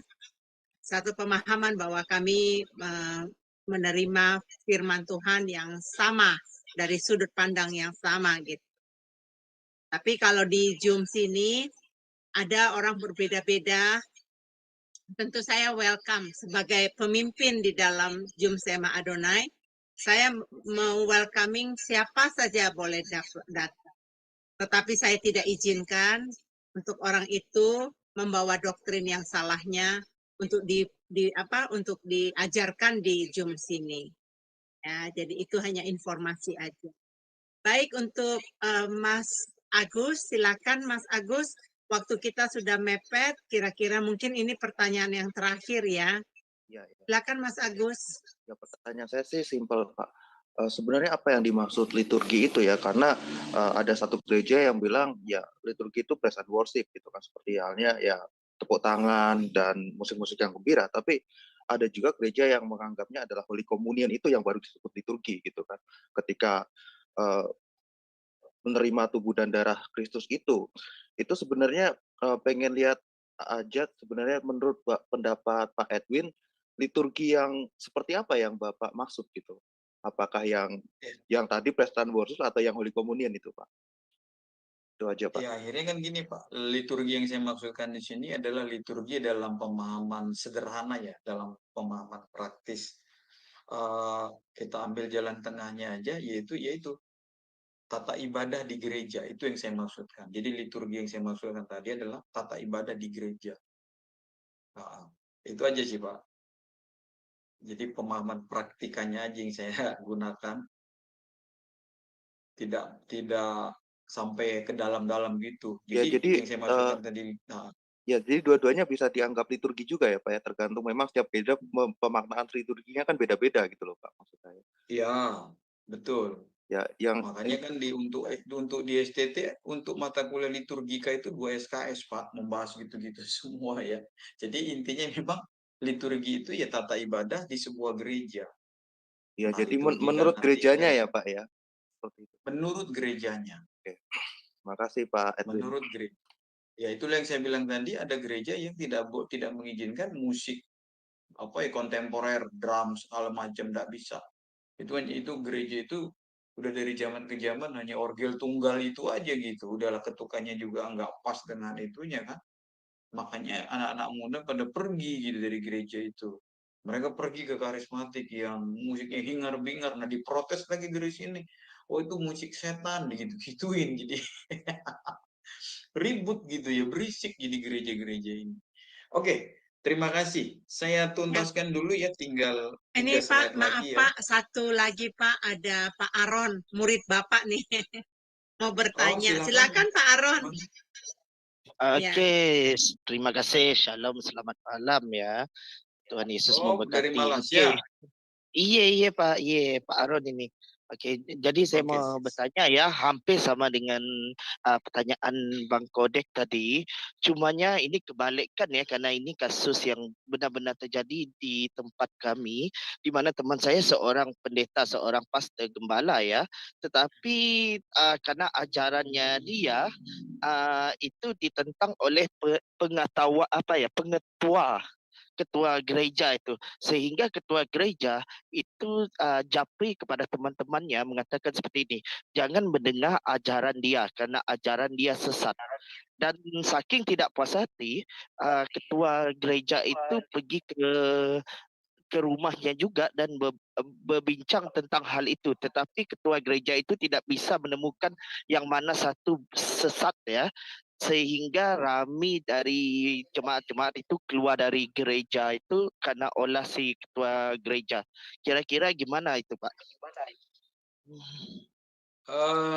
Satu pemahaman bahwa kami menerima firman Tuhan yang sama dari sudut pandang yang sama gitu. Tapi kalau di Zoom sini ada orang berbeda-beda, tentu saya welcome sebagai pemimpin di dalam Zoom Sema Adonai. Saya mau welcoming siapa saja boleh datang. Tetapi saya tidak izinkan untuk orang itu membawa doktrin yang salahnya untuk untuk diajarkan di Zoom sini. Ya, jadi itu hanya informasi aja. Baik, untuk Mas Agus, silakan Mas Agus. Waktu kita sudah mepet, kira-kira mungkin ini pertanyaan yang terakhir ya. Ya. Silakan Mas Agus. Ya, pertanyaan saya sih simpel, Pak. Sebenarnya apa yang dimaksud liturgi itu ya? Karena ada satu gereja yang bilang ya liturgi itu praise and worship gitu kan, seperti halnya ya tepuk tangan dan musik-musik yang gembira. Tapi ada juga gereja yang menganggapnya adalah Holy Communion, itu yang baru disebut liturgi gitu kan. Ketika menerima tubuh dan darah Kristus itu sebenarnya pengen lihat aja sebenarnya menurut pendapat Pak Edwin, liturgi yang seperti apa yang Bapak maksud gitu? Apakah yang tadi praise and worship atau yang Holy Communion itu, Pak? Itu aja, Pak. Ya, akhirnya kan gini, Pak. Liturgi yang saya maksudkan di sini adalah liturgi dalam pemahaman sederhana ya, dalam pemahaman praktis. Kita ambil jalan tengahnya aja, yaitu tata ibadah di gereja. Itu yang saya maksudkan. Jadi liturgi yang saya maksudkan tadi adalah tata ibadah di gereja. Nah, itu aja sih, Pak. Jadi pemahaman praktikannya aja yang saya gunakan. Tidak sampai ke dalam-dalam gitu. Ya, Jadi jadi yang saya maksudkan tadi. ya, jadi dua-duanya bisa dianggap liturgi juga ya, Pak ya. Tergantung memang setiap gereja pemaknaan liturginya kan beda-beda gitu loh, Pak, maksud saya. Iya, betul. Ya, yang Makanya kan untuk di STT untuk mata kuliah liturgika itu 2 SKS, Pak, membahas gitu-gitu semua ya. Jadi intinya memang liturgi itu ya tata ibadah di sebuah gereja. ya, Nah, jadi liturgi kan menurut nanti gerejanya ya, Pak ya. Seperti itu. menurut gerejanya. Oke. Makasih Pak Edwin. Menurut gereja. Ya itulah yang saya bilang tadi, ada gereja yang tidak mengizinkan musik kontemporer, drum segala macam, tidak bisa. Itu gereja itu udah dari zaman ke zaman hanya orgel tunggal itu aja gitu. Udahlah ketukannya juga nggak pas dengan itunya kan. Makanya anak-anak muda pada pergi gitu dari gereja itu. Mereka pergi ke karismatik yang musiknya hingar-bingar. Nah, diprotes lagi dari sini. Oh, itu musik setan gitu-gituin. Jadi ribut gitu ya, berisik jadi gereja-gereja ini. Oke, terima kasih. Saya tuntaskan dulu ya, tinggal 3 Ini Pak, slide maaf lagi ya. Pak, satu lagi Pak, ada Pak Aron, murid Bapak nih. mau Oh, bertanya. silakan. Silakan Pak Aron. Ya. Oke, terima kasih. Shalom, selamat malam ya. Tuhan Yesus Oh, dari memberkati. Malaysia. Iya Pak, Pak Aron ini. Oke, jadi saya Oke. mau bertanya ya, hampir sama dengan pertanyaan Bang Kodek tadi. Cumanya ini kebalikan ya, karena ini kasus yang benar-benar terjadi di tempat kami, di mana teman saya seorang pendeta, seorang pastor gembala ya. Tetapi karena ajarannya dia itu ditentang oleh pengetahuan ketua gereja itu, sehingga ketua gereja itu japri kepada teman-temannya mengatakan seperti ini, jangan mendengar ajaran dia karena ajaran dia sesat. Dan saking tidak puas hati, ketua gereja itu pergi ke rumahnya juga dan berbincang tentang hal itu, tetapi ketua gereja itu tidak bisa menemukan yang mana satu sesat ya, sehingga rami dari jemaat-jemaat itu keluar dari gereja itu karena olah si ketua gereja. Kira-kira gimana itu Pak?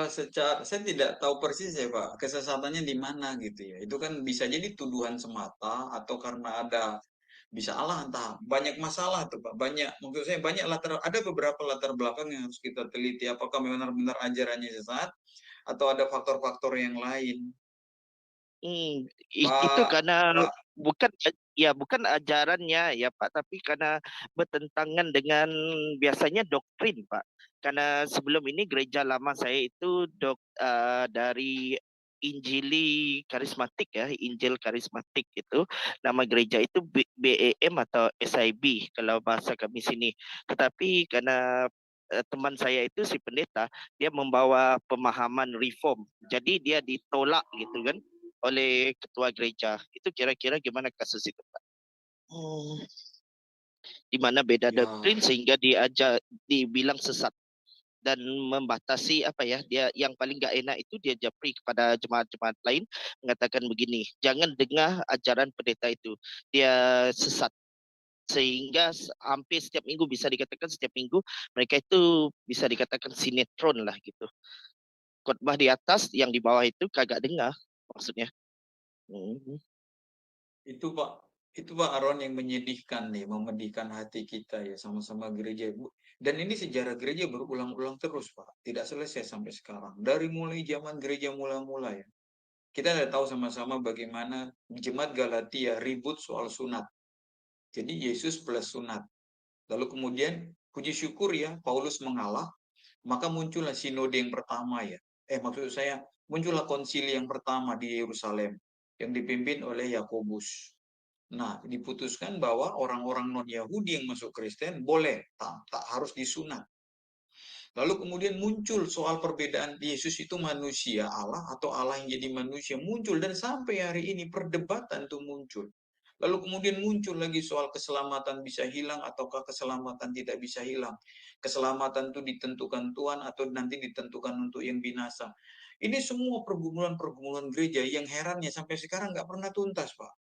Secara saya tidak tahu persis ya Pak, kesesatannya di mana gitu ya. Itu kan bisa jadi tuduhan semata atau karena bisa Allah entah banyak masalah tuh Pak. Maksud saya banyak ada beberapa latar belakang yang harus kita teliti. Apakah benar-benar ajarannya sesat atau ada faktor-faktor yang lain. Itu Pak, karena Pak, bukan ajarannya ya Pak, tapi karena bertentangan dengan biasanya doktrin Pak. Karena sebelum ini gereja lama saya itu dari Injili Karismatik ya, Injil Karismatik itu nama gereja itu BEM atau SIB kalau bahasa kami sini. Tetapi karena teman saya itu si pendeta, dia membawa pemahaman reform. Jadi dia ditolak gitu kan oleh ketua gereja. Itu kira-kira gimana kasus itu Pak? Di mana beda ya, doktrin sehingga dibilang sesat dan membatasi dia yang paling gak enak itu dia japri kepada jemaat-jemaat lain mengatakan begini, jangan dengar ajaran pendeta itu, dia sesat, sehingga hampir setiap minggu setiap minggu mereka itu bisa dikatakan sinetron lah gitu, khotbah di atas yang di bawah itu kagak dengar maksudnya. itu Pak Aron yang menyedihkan nih, memedihkan hati kita ya sama-sama gereja. Dan ini sejarah gereja berulang-ulang terus Pak, tidak selesai sampai sekarang. Dari mulai zaman gereja mula-mula ya. Kita sudah tahu sama-sama bagaimana jemaat Galatia ribut soal sunat. Jadi Yesus plus sunat. Lalu kemudian puji syukur ya, Paulus mengalah, maka muncullah sinode yang pertama ya. Maksud saya, muncullah konsili yang pertama di Yerusalem yang dipimpin oleh Yakobus. Nah, diputuskan bahwa orang-orang non-Yahudi yang masuk Kristen boleh, tak harus disunat. Lalu kemudian muncul soal perbedaan Yesus itu manusia Allah atau Allah yang jadi manusia muncul, dan sampai hari ini perdebatan itu muncul. Lalu kemudian muncul lagi soal keselamatan bisa hilang ataukah keselamatan tidak bisa hilang. Keselamatan itu ditentukan Tuhan atau nanti ditentukan untuk yang binasa. Ini semua pergumulan-pergumulan gereja yang herannya sampai sekarang nggak pernah tuntas, Pak.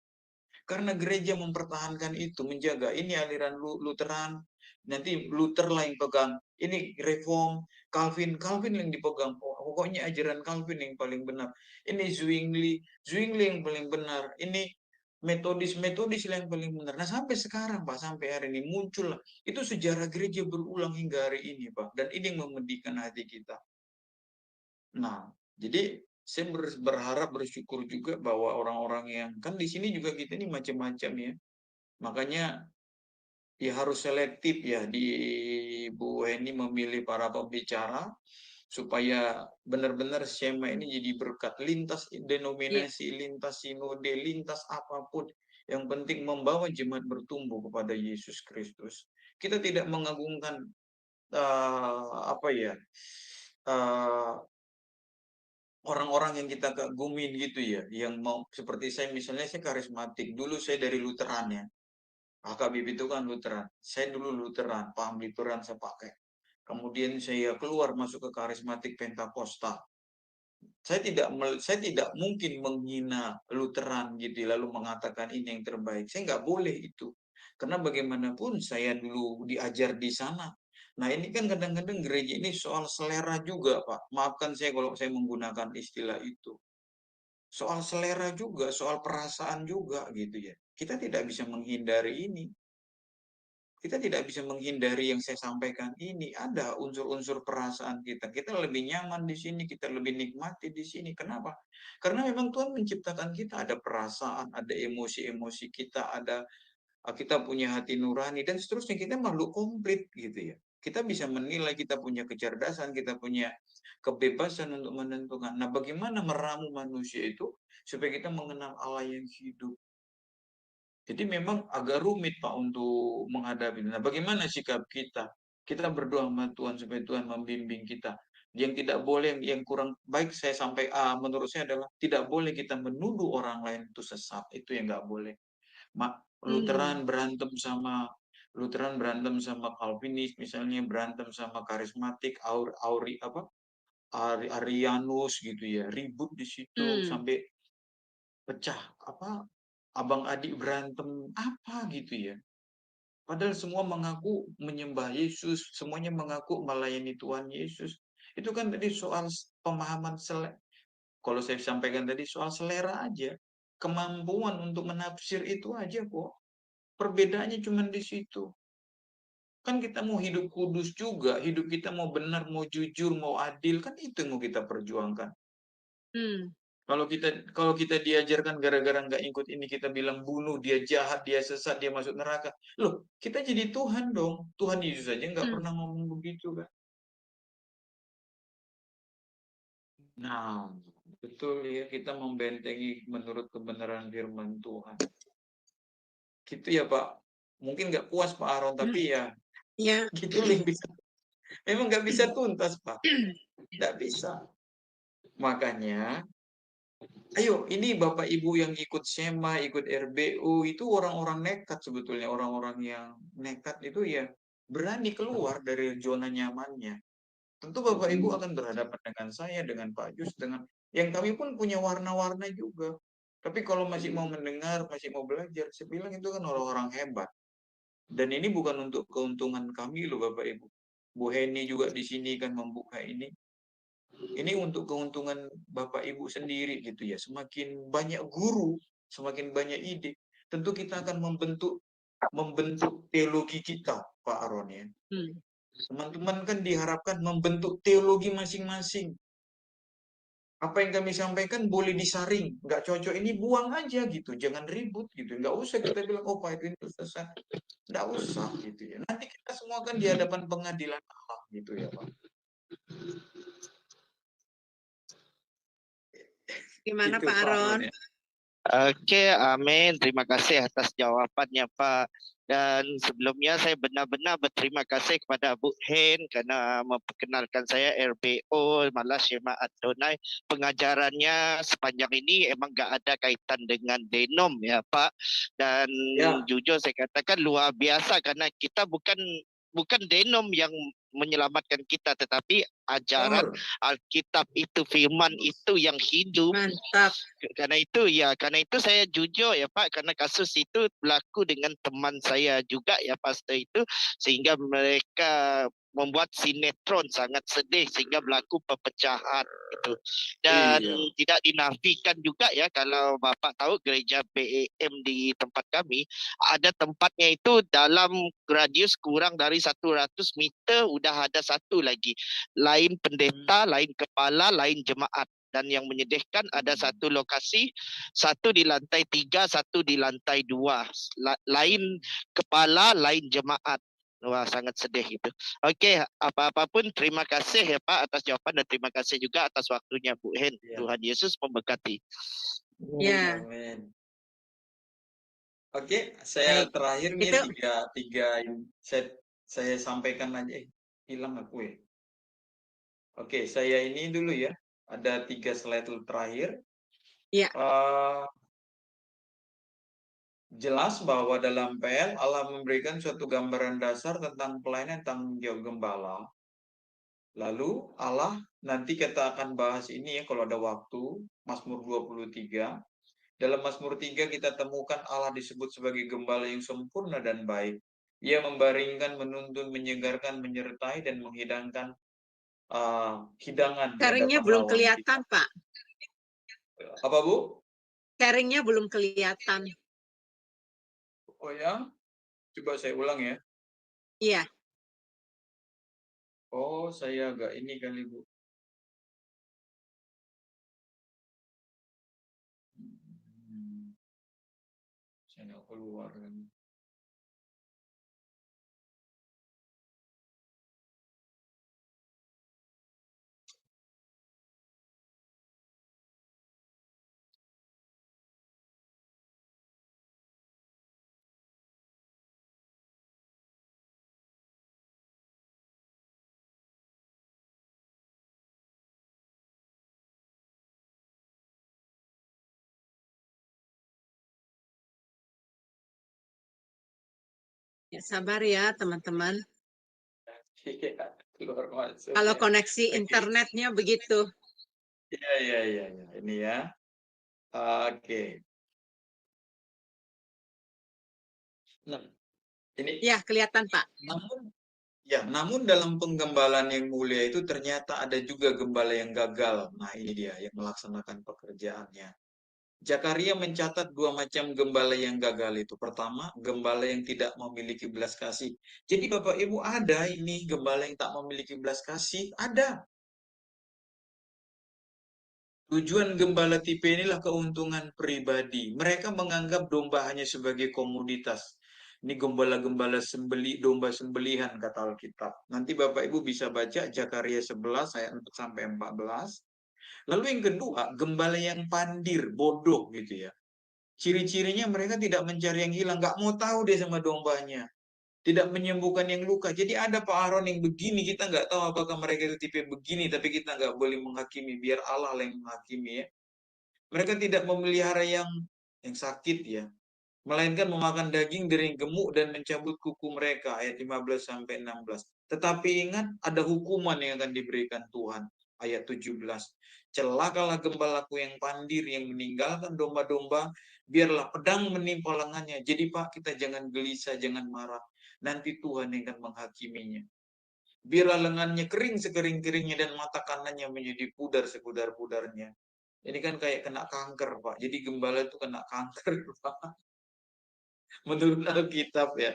Karena gereja mempertahankan itu, menjaga ini aliran Lutheran, nanti Luther lah yang pegang, ini Reform, Calvin yang dipegang, pokoknya ajaran Calvin yang paling benar. Ini Zwingli yang paling benar. Ini metodis yang paling benar. Nah sampai sekarang Pak, sampai hari ini muncul, itu sejarah gereja berulang hingga hari ini Pak, dan ini yang memedihkan hati kita. Nah, jadi saya berharap, bersyukur juga bahwa orang-orang yang kan di sini juga kita ini macam-macam ya, makanya ya harus selektif ya di Bu Heni memilih para pembicara supaya benar-benar Shema ini jadi berkat lintas denominasi, lintas sinode, lintas apapun. Yang penting membawa jemaat bertumbuh kepada Yesus Kristus. Kita tidak mengagungkan orang-orang yang kita kagumin gitu ya, yang mau seperti saya misalnya, saya karismatik. Dulu saya dari Lutheran ya. HKBP itu kan Lutheran. Saya dulu Lutheran, paham Lutheran saya pakai. Kemudian saya keluar masuk ke karismatik Pentakosta. Saya tidak mungkin menghina Lutheran gitu lalu mengatakan ini yang terbaik. Saya nggak boleh itu. Karena bagaimanapun saya dulu diajar di sana. Nah, ini kan kadang-kadang gereja ini soal selera juga, Pak. Maafkan saya kalau saya menggunakan istilah itu. Soal selera juga, soal perasaan juga gitu ya. Kita tidak bisa menghindari ini. Kita tidak bisa menghindari yang saya sampaikan ini. Ada unsur-unsur perasaan kita. Kita lebih nyaman di sini, kita lebih nikmati di sini. Kenapa? Karena memang Tuhan menciptakan kita ada perasaan, ada emosi-emosi kita, ada kita punya hati nurani dan seterusnya. Kita makhluk komplit gitu ya. Kita bisa menilai, kita punya kecerdasan, kita punya kebebasan untuk menentukan. Nah, bagaimana meramu manusia itu supaya kita mengenal Allah yang hidup. Jadi memang agak rumit Pak untuk menghadapi. Nah, bagaimana sikap kita? Kita berdoa sama Tuhan supaya Tuhan membimbing kita. Yang tidak boleh, yang kurang baik saya sampai menurut saya adalah tidak boleh kita menuduh orang lain itu sesat. Itu yang nggak boleh. Lutheran berantem sama Calvinis, misalnya berantem sama karismatik, Arianus gitu ya, ribut di situ sampai pecah abang adik berantem apa gitu ya. Padahal semua mengaku menyembah Yesus, semuanya mengaku melayani Tuhan Yesus. Itu kan tadi soal pemahaman kalau saya sampaikan tadi soal selera aja. Kemampuan untuk menafsir itu aja kok. Perbedaannya cuma di situ. Kan kita mau hidup kudus juga, hidup kita mau benar, mau jujur, mau adil, kan itu yang mau kita perjuangkan. Kalau kita diajarkan gara-gara nggak ikut ini kita bilang bunuh, dia jahat, dia sesat, dia masuk neraka. Loh, kita jadi Tuhan dong. Tuhan Yesus saja nggak pernah ngomong begitu kan. Nah, betul ya, kita membentengi menurut kebenaran firman Tuhan. Gitu ya Pak. Mungkin nggak puas Pak Aaron, tapi ya gitu yang bisa. Memang nggak bisa tuntas Pak. Nggak bisa. Makanya ayo, ini Bapak Ibu yang ikut SEMA, ikut RBU, itu orang-orang nekat sebetulnya. Orang-orang yang nekat itu ya berani keluar dari zona nyamannya. Tentu Bapak Ibu akan berhadapan dengan saya, dengan Pak Jus, dengan yang kami pun punya warna-warna juga. Tapi kalau masih mau mendengar, masih mau belajar, saya bilang itu kan orang-orang hebat. Dan ini bukan untuk keuntungan kami loh Bapak Ibu. Bu Heni juga di sini kan membuka ini. Ini untuk keuntungan Bapak Ibu sendiri gitu ya. Semakin banyak guru, semakin banyak ide, tentu kita akan membentuk teologi kita, Pak Aron ya. Teman-teman kan diharapkan membentuk teologi masing-masing. Apa yang kami sampaikan boleh disaring, nggak cocok ini buang aja gitu, jangan ribut gitu. Nggak usah kita bilang oh Pak itu sesat, nggak usah gitu ya. Nanti kita semua kan di hadapan pengadilan Allah gitu ya Pak. Gimana Itu, Pak Aron? Ya. Oke, amin. Terima kasih atas jawabannya, Pak. Dan sebelumnya saya benar-benar berterima kasih kepada Bu Hen karena memperkenalkan saya RBO Malah Shema Adonai. Pengajarannya sepanjang ini emang nggak ada kaitan dengan denom ya, Pak. Dan jujur saya katakan luar biasa karena kita bukan denom yang menyelamatkan kita, tetapi ajaran Alkitab itu, firman itu yang hidup. Mantap. Karena itu saya jujur ya Pak, karena kasus itu berlaku dengan teman saya juga ya pastor itu, sehingga mereka membuat sinetron sangat sedih sehingga berlaku perpecahan itu. Dan tidak dinafikan juga ya, kalau Bapak tahu gereja BEM di tempat kami ada tempatnya itu dalam radius kurang dari 100 meter udah ada satu lagi, lain pendeta, lain kepala, lain jemaat. Dan yang menyedihkan ada satu lokasi, satu di lantai 3, satu di lantai 2. Lain kepala, lain jemaat. Wah, sangat sedih itu. Oke, apa-apapun terima kasih ya Pak atas jawaban dan terima kasih juga atas waktunya Bu Hen. Tuhan Yesus memberkati. Ya. Amin. Oke, saya terakhir nih tiga saya sampaikan aja. Hilang aku ya. Oke, saya ini dulu ya. Ada 3 slide terakhir. Ya. Jelas bahwa dalam PL Allah memberikan suatu gambaran dasar tentang pelayanan tanggung jawab gembala. Lalu Allah, nanti kita akan bahas ini ya kalau ada waktu, Mazmur 23. Dalam Mazmur 3 kita temukan Allah disebut sebagai gembala yang sempurna dan baik. Ia membaringkan, menuntun, menyegarkan, menyertai, dan menghidangkan hidangan di Sharingnya hadapan belum lawan kelihatan, kita. Pak. Apa, Bu? Sharingnya belum kelihatan. Oh ya? Coba saya ulang ya. Iya. Oh, saya agak ini kali, Bu. Saya nggak keluar kan. Ya, sabar ya, teman-teman. Iya, keluar masuk Kalau ya. koneksi Oke. internetnya begitu. Iya. Ini ya. Oke. Nah, ini Ya, kelihatan, Pak. namun dalam penggembalaan yang mulia itu ternyata ada juga gembala yang gagal. Nah, ini dia yang melaksanakan pekerjaannya. Zakaria mencatat dua macam gembala yang gagal itu. Pertama, gembala yang tidak memiliki belas kasih. Jadi Bapak Ibu ada ini gembala yang tak memiliki belas kasih, ada. Tujuan gembala tipe inilah keuntungan pribadi. Mereka menganggap domba hanya sebagai komoditas. Ini gembala-gembala domba sembelihan kata Alkitab. Nanti Bapak Ibu bisa baca Zakaria 11 ayat 4 sampai 14. Lalu yang kedua, gembala yang pandir, bodoh gitu ya. Ciri-cirinya mereka tidak mencari yang hilang, nggak mau tahu deh sama dombanya. Tidak menyembuhkan yang luka. Jadi ada Pak Aaron yang begini, kita nggak tahu apakah mereka itu tipe begini, tapi kita nggak boleh menghakimi, biar Allah yang menghakimi ya. Mereka tidak memelihara yang sakit ya, melainkan memakan daging dari yang gemuk dan mencabut kuku mereka, ayat 15 sampai 16. Tetapi ingat, ada hukuman yang akan diberikan Tuhan, ayat 17. Celakalah gembalaku yang pandir, yang meninggalkan domba-domba, biarlah pedang menimpa lengannya. Jadi Pak, kita jangan gelisah, jangan marah. Nanti Tuhan yang akan menghakiminya. Biarlah lengannya kering sekering-keringnya dan mata kanannya menjadi pudar sepudar-pudarnya. Ini kan kayak kena kanker, Pak. Jadi gembala itu kena kanker, Pak. Menurut Alkitab ya.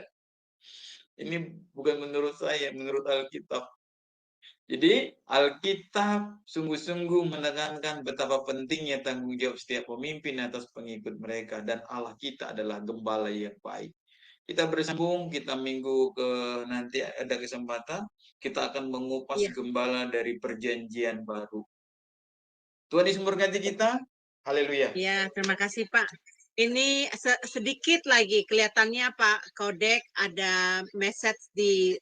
Ini bukan menurut saya, menurut Alkitab. Jadi Alkitab sungguh-sungguh menekankan betapa pentingnya tanggung jawab setiap pemimpin atas pengikut mereka. Dan Allah kita adalah gembala yang baik. Kita bersambung, kita minggu ke nanti ada kesempatan, kita akan mengupas Iya. gembala dari perjanjian baru. Tuhan Yesus memberkati kita. Haleluya. Ya, terima kasih Pak. Ini sedikit lagi kelihatannya Pak Kodek ada message di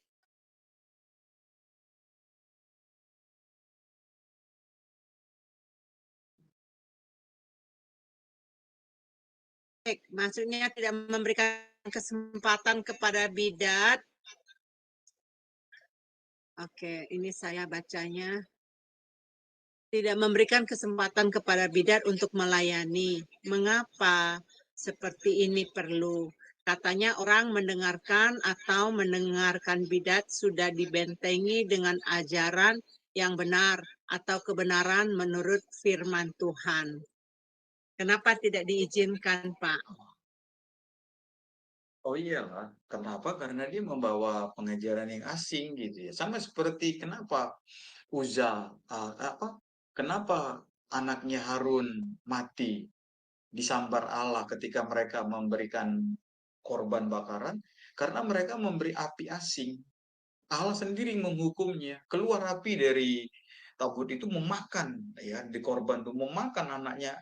maksudnya tidak memberikan kesempatan kepada bidat. Oke, ini saya bacanya. Tidak memberikan kesempatan kepada bidat untuk melayani. Mengapa seperti ini perlu? Katanya orang mendengarkan atau mendengarkan bidat sudah dibentengi dengan ajaran yang benar atau kebenaran menurut firman Tuhan. Kenapa tidak diizinkan, Pak? Oh iyalah, kenapa? Karena dia membawa pengajaran yang asing gitu ya. Sama seperti kenapa Uza, kenapa anaknya Harun mati disambar Allah ketika mereka memberikan korban bakaran? Karena mereka memberi api asing. Allah sendiri menghukumnya. Keluar api dari tabut itu memakan ya di korban itu memakan anaknya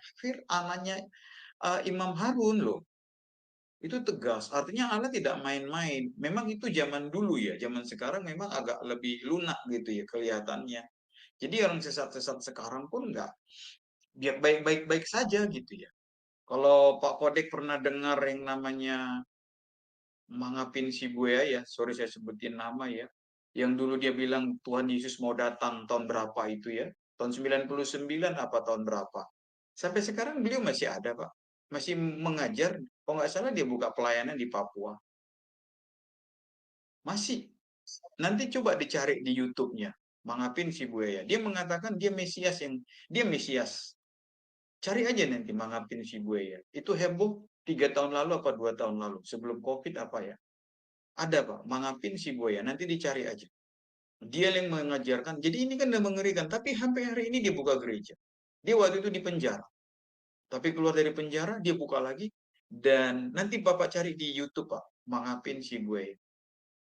Imam Harun loh. Itu tegas, artinya Allah tidak main-main. Memang itu zaman dulu ya, zaman sekarang memang agak lebih lunak gitu ya kelihatannya. Jadi orang sesat-sesat sekarang pun enggak, biar baik-baik saja gitu ya. Kalau Pak Kodek pernah dengar yang namanya Mangapin Sibuya ya, sorry saya sebutin nama ya, yang dulu dia bilang Tuhan Yesus mau datang tahun berapa itu ya, tahun 99 apa tahun berapa. Sampai sekarang beliau masih ada Pak, masih mengajar, kalau nggak salah dia buka pelayanan di Papua. Masih. Nanti coba dicari di YouTube-nya. Mangapin si Buaya. Dia mengatakan dia Mesias. Cari aja nanti Mangapin si Buaya. Itu heboh 3 tahun lalu apa 2 tahun lalu. Sebelum COVID apa ya. Ada Pak, Mangapin si Buaya. Nanti dicari aja. Dia yang mengajarkan. Jadi ini kan udah mengerikan. Tapi sampai hari ini dia buka gereja. Dia waktu itu di penjara. Tapi keluar dari penjara, dia buka lagi. Dan nanti Bapak cari di YouTube Pak. Mangapin si Buaya.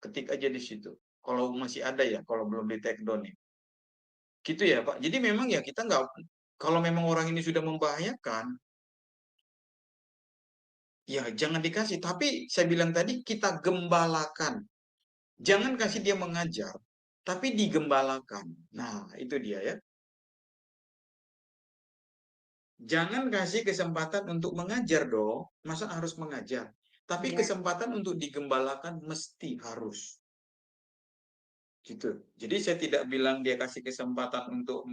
Ketik aja di situ. Kalau masih ada ya, kalau belum di take down ya. Gitu ya Pak. Jadi memang ya kita nggak, kalau memang orang ini sudah membahayakan, ya jangan dikasih. Tapi saya bilang tadi kita gembalakan. Jangan kasih dia mengajar, tapi digembalakan. Nah, itu dia ya. Jangan kasih kesempatan untuk mengajar dong. Masa harus mengajar? Tapi Ya. kesempatan untuk digembalakan mesti harus. Gitu. Jadi saya tidak bilang dia kasih kesempatan untuk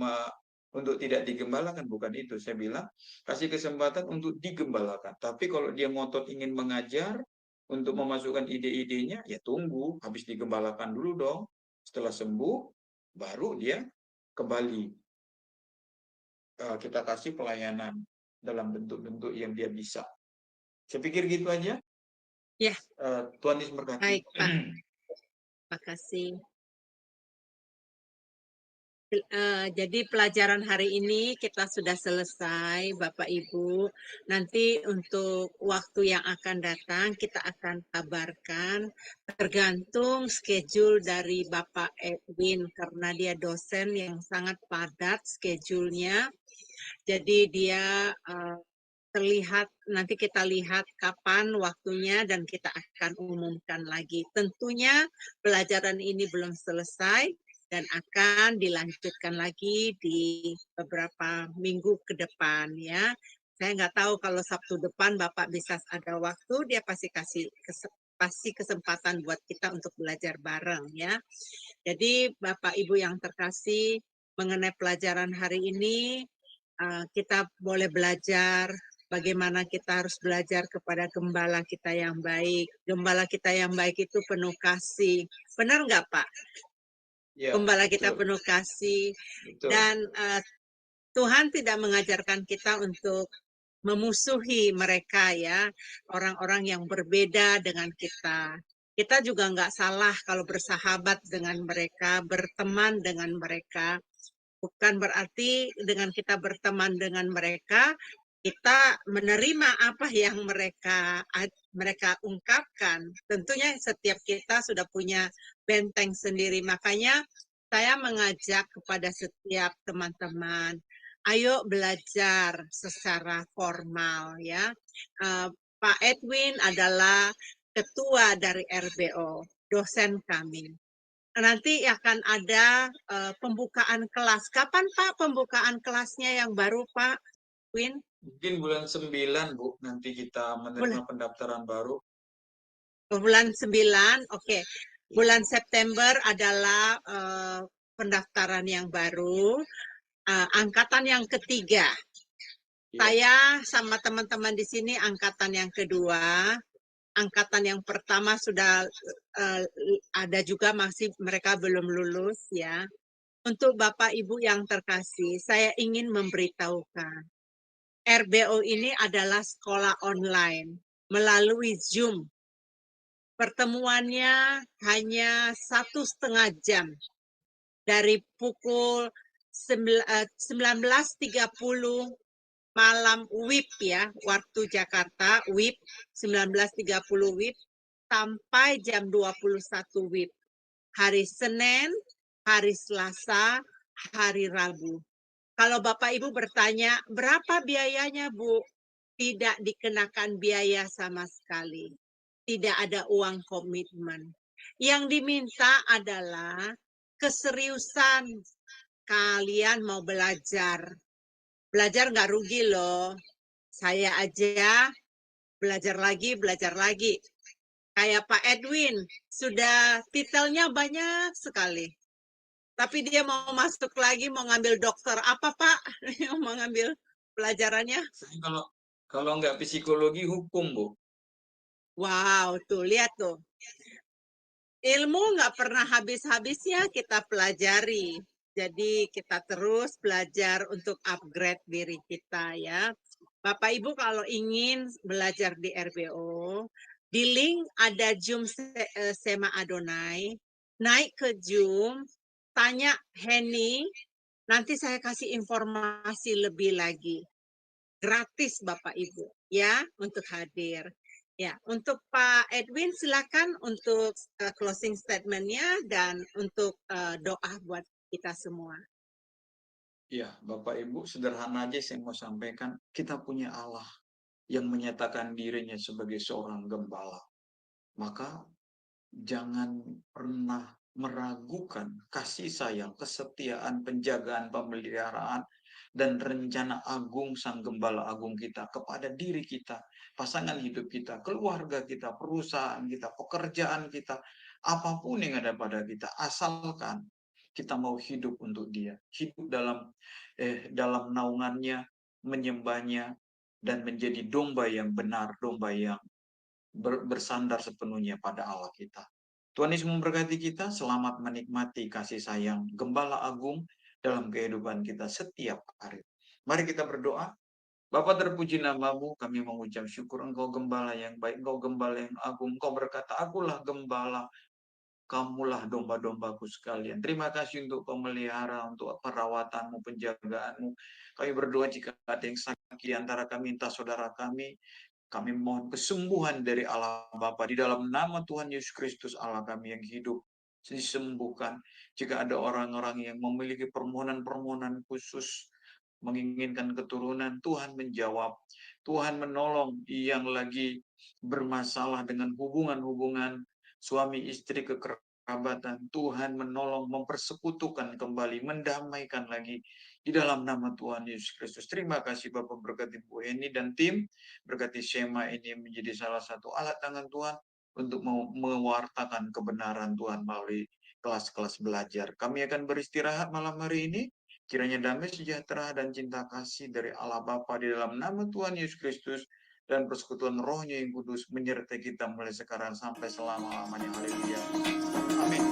tidak digembalakan, bukan itu. Saya bilang kasih kesempatan untuk digembalakan. Tapi kalau dia ngotot ingin mengajar untuk memasukkan ide-idenya, ya tunggu habis digembalakan dulu dong. Setelah sembuh, baru dia kembali. Kita kasih pelayanan dalam bentuk-bentuk yang dia bisa. Saya pikir gitu aja. Ya. Tuhan Yesus memberkati. Baik, Pak. Terima kasih. Jadi pelajaran hari ini kita sudah selesai, Bapak Ibu. Nanti untuk waktu yang akan datang kita akan kabarkan tergantung schedule dari Bapak Edwin karena dia dosen yang sangat padat schedule-nya. Jadi dia terlihat, nanti kita lihat kapan waktunya dan kita akan umumkan lagi. Tentunya pelajaran ini belum selesai dan akan dilanjutkan lagi di beberapa minggu ke depan ya. Saya nggak tahu kalau Sabtu depan Bapak bisa ada waktu, dia pasti kasih kesempatan buat kita untuk belajar bareng ya. Jadi Bapak Ibu yang terkasih, mengenai pelajaran hari ini kita boleh belajar bagaimana kita harus belajar kepada gembala kita yang baik. Gembala kita yang baik itu penuh kasih. Benar nggak Pak? Ya, Gembala kita betul. penuh kasih. Betul. Dan Tuhan tidak mengajarkan kita untuk memusuhi mereka ya, orang-orang yang berbeda dengan kita. Kita juga nggak salah kalau bersahabat dengan mereka, berteman dengan mereka. Bukan berarti dengan kita berteman dengan mereka, kita menerima apa yang mereka ungkapkan. Tentunya setiap kita sudah punya benteng sendiri. Makanya saya mengajak kepada setiap teman-teman, ayo belajar secara formal ya. Pak Edwin adalah ketua dari RBO, dosen kami. Nanti akan ada pembukaan kelas. Kapan Pak pembukaan kelasnya yang baru Pak Win? Mungkin bulan 9 Bu, nanti kita menerima pendaftaran baru. Bulan 9, oke. Bulan September adalah pendaftaran yang baru, angkatan yang ketiga. Saya sama teman-teman di sini angkatan yang kedua. Angkatan yang pertama sudah ada juga masih mereka belum lulus ya. Untuk Bapak Ibu yang terkasih, saya ingin memberitahukan RBO ini adalah sekolah online melalui Zoom. Pertemuannya hanya 1,5 jam dari pukul 19.30 malam WIB ya, waktu Jakarta WIB 19.30 WIB sampai jam 21 WIB. Hari Senin, hari Selasa, hari Rabu. Kalau Bapak Ibu bertanya, berapa biayanya Bu? Tidak dikenakan biaya sama sekali. Tidak ada uang komitmen. Yang diminta adalah keseriusan kalian mau belajar. Belajar nggak rugi loh. Saya aja belajar lagi. Kayak Pak Edwin, sudah titelnya banyak sekali. Tapi dia mau masuk lagi, mau ngambil dokter. Apa Pak? Mau ngambil pelajarannya? Kalau nggak psikologi, hukum Bu. Wow, tuh lihat tuh. ilmu nggak pernah habis-habisnya kita pelajari. Jadi kita terus belajar untuk upgrade diri kita ya. Bapak Ibu kalau ingin belajar di RBO, di link ada Zoom Sema Adonai, naik ke Zoom, tanya Henny, nanti saya kasih informasi lebih lagi. Gratis Bapak Ibu ya untuk hadir. Ya, untuk Pak Edwin silakan untuk closing statement-nya dan untuk doa buat kita semua. Ya, Bapak Ibu, sederhana aja saya mau sampaikan, kita punya Allah yang menyatakan dirinya sebagai seorang gembala. Maka jangan pernah meragukan kasih sayang, kesetiaan, penjagaan, pemeliharaan, dan rencana agung Sang Gembala Agung kita kepada diri kita, pasangan hidup kita, keluarga kita, perusahaan kita, pekerjaan kita, apapun yang ada pada kita, asalkan kita mau hidup untuk Dia, hidup dalam naungannya, menyembahnya, dan menjadi domba yang benar, domba yang bersandar sepenuhnya pada Allah kita. Tuhan Yesus memberkati kita, selamat menikmati kasih sayang Gembala Agung dalam kehidupan kita setiap hari. Mari kita berdoa. Bapa terpuji namamu, kami mengucap syukur Engkau Gembala yang baik, Engkau Gembala yang agung, Engkau berkata, akulah Gembala, kamulah domba-dombaku sekalian. Terima kasih untuk pemelihara, untuk perawatanmu, penjagaanmu. Kami berdoa jika ada yang sakit di antara kami, entah saudara kami mohon kesembuhan dari Allah Bapa di dalam nama Tuhan Yesus Kristus Allah kami yang hidup, disembuhkan. Jika ada orang-orang yang memiliki permohonan-permohonan khusus, menginginkan keturunan, Tuhan menjawab. Tuhan menolong yang lagi bermasalah dengan hubungan-hubungan suami istri kekerabatan. Tuhan menolong, mempersekutukan kembali, mendamaikan lagi di dalam nama Tuhan Yesus Kristus. Terima kasih Bapak, berkati Bu Eni dan tim, berkati Sema ini menjadi salah satu alat tangan Tuhan untuk mewartakan kebenaran Tuhan melalui kelas-kelas belajar. Kami akan beristirahat malam hari ini. Kiranya damai sejahtera dan cinta kasih dari Allah Bapa di dalam nama Tuhan Yesus Kristus dan persekutuan Roh-Nya yang kudus menyertai kita mulai sekarang sampai selama-lamanya. Haleluya. Amin.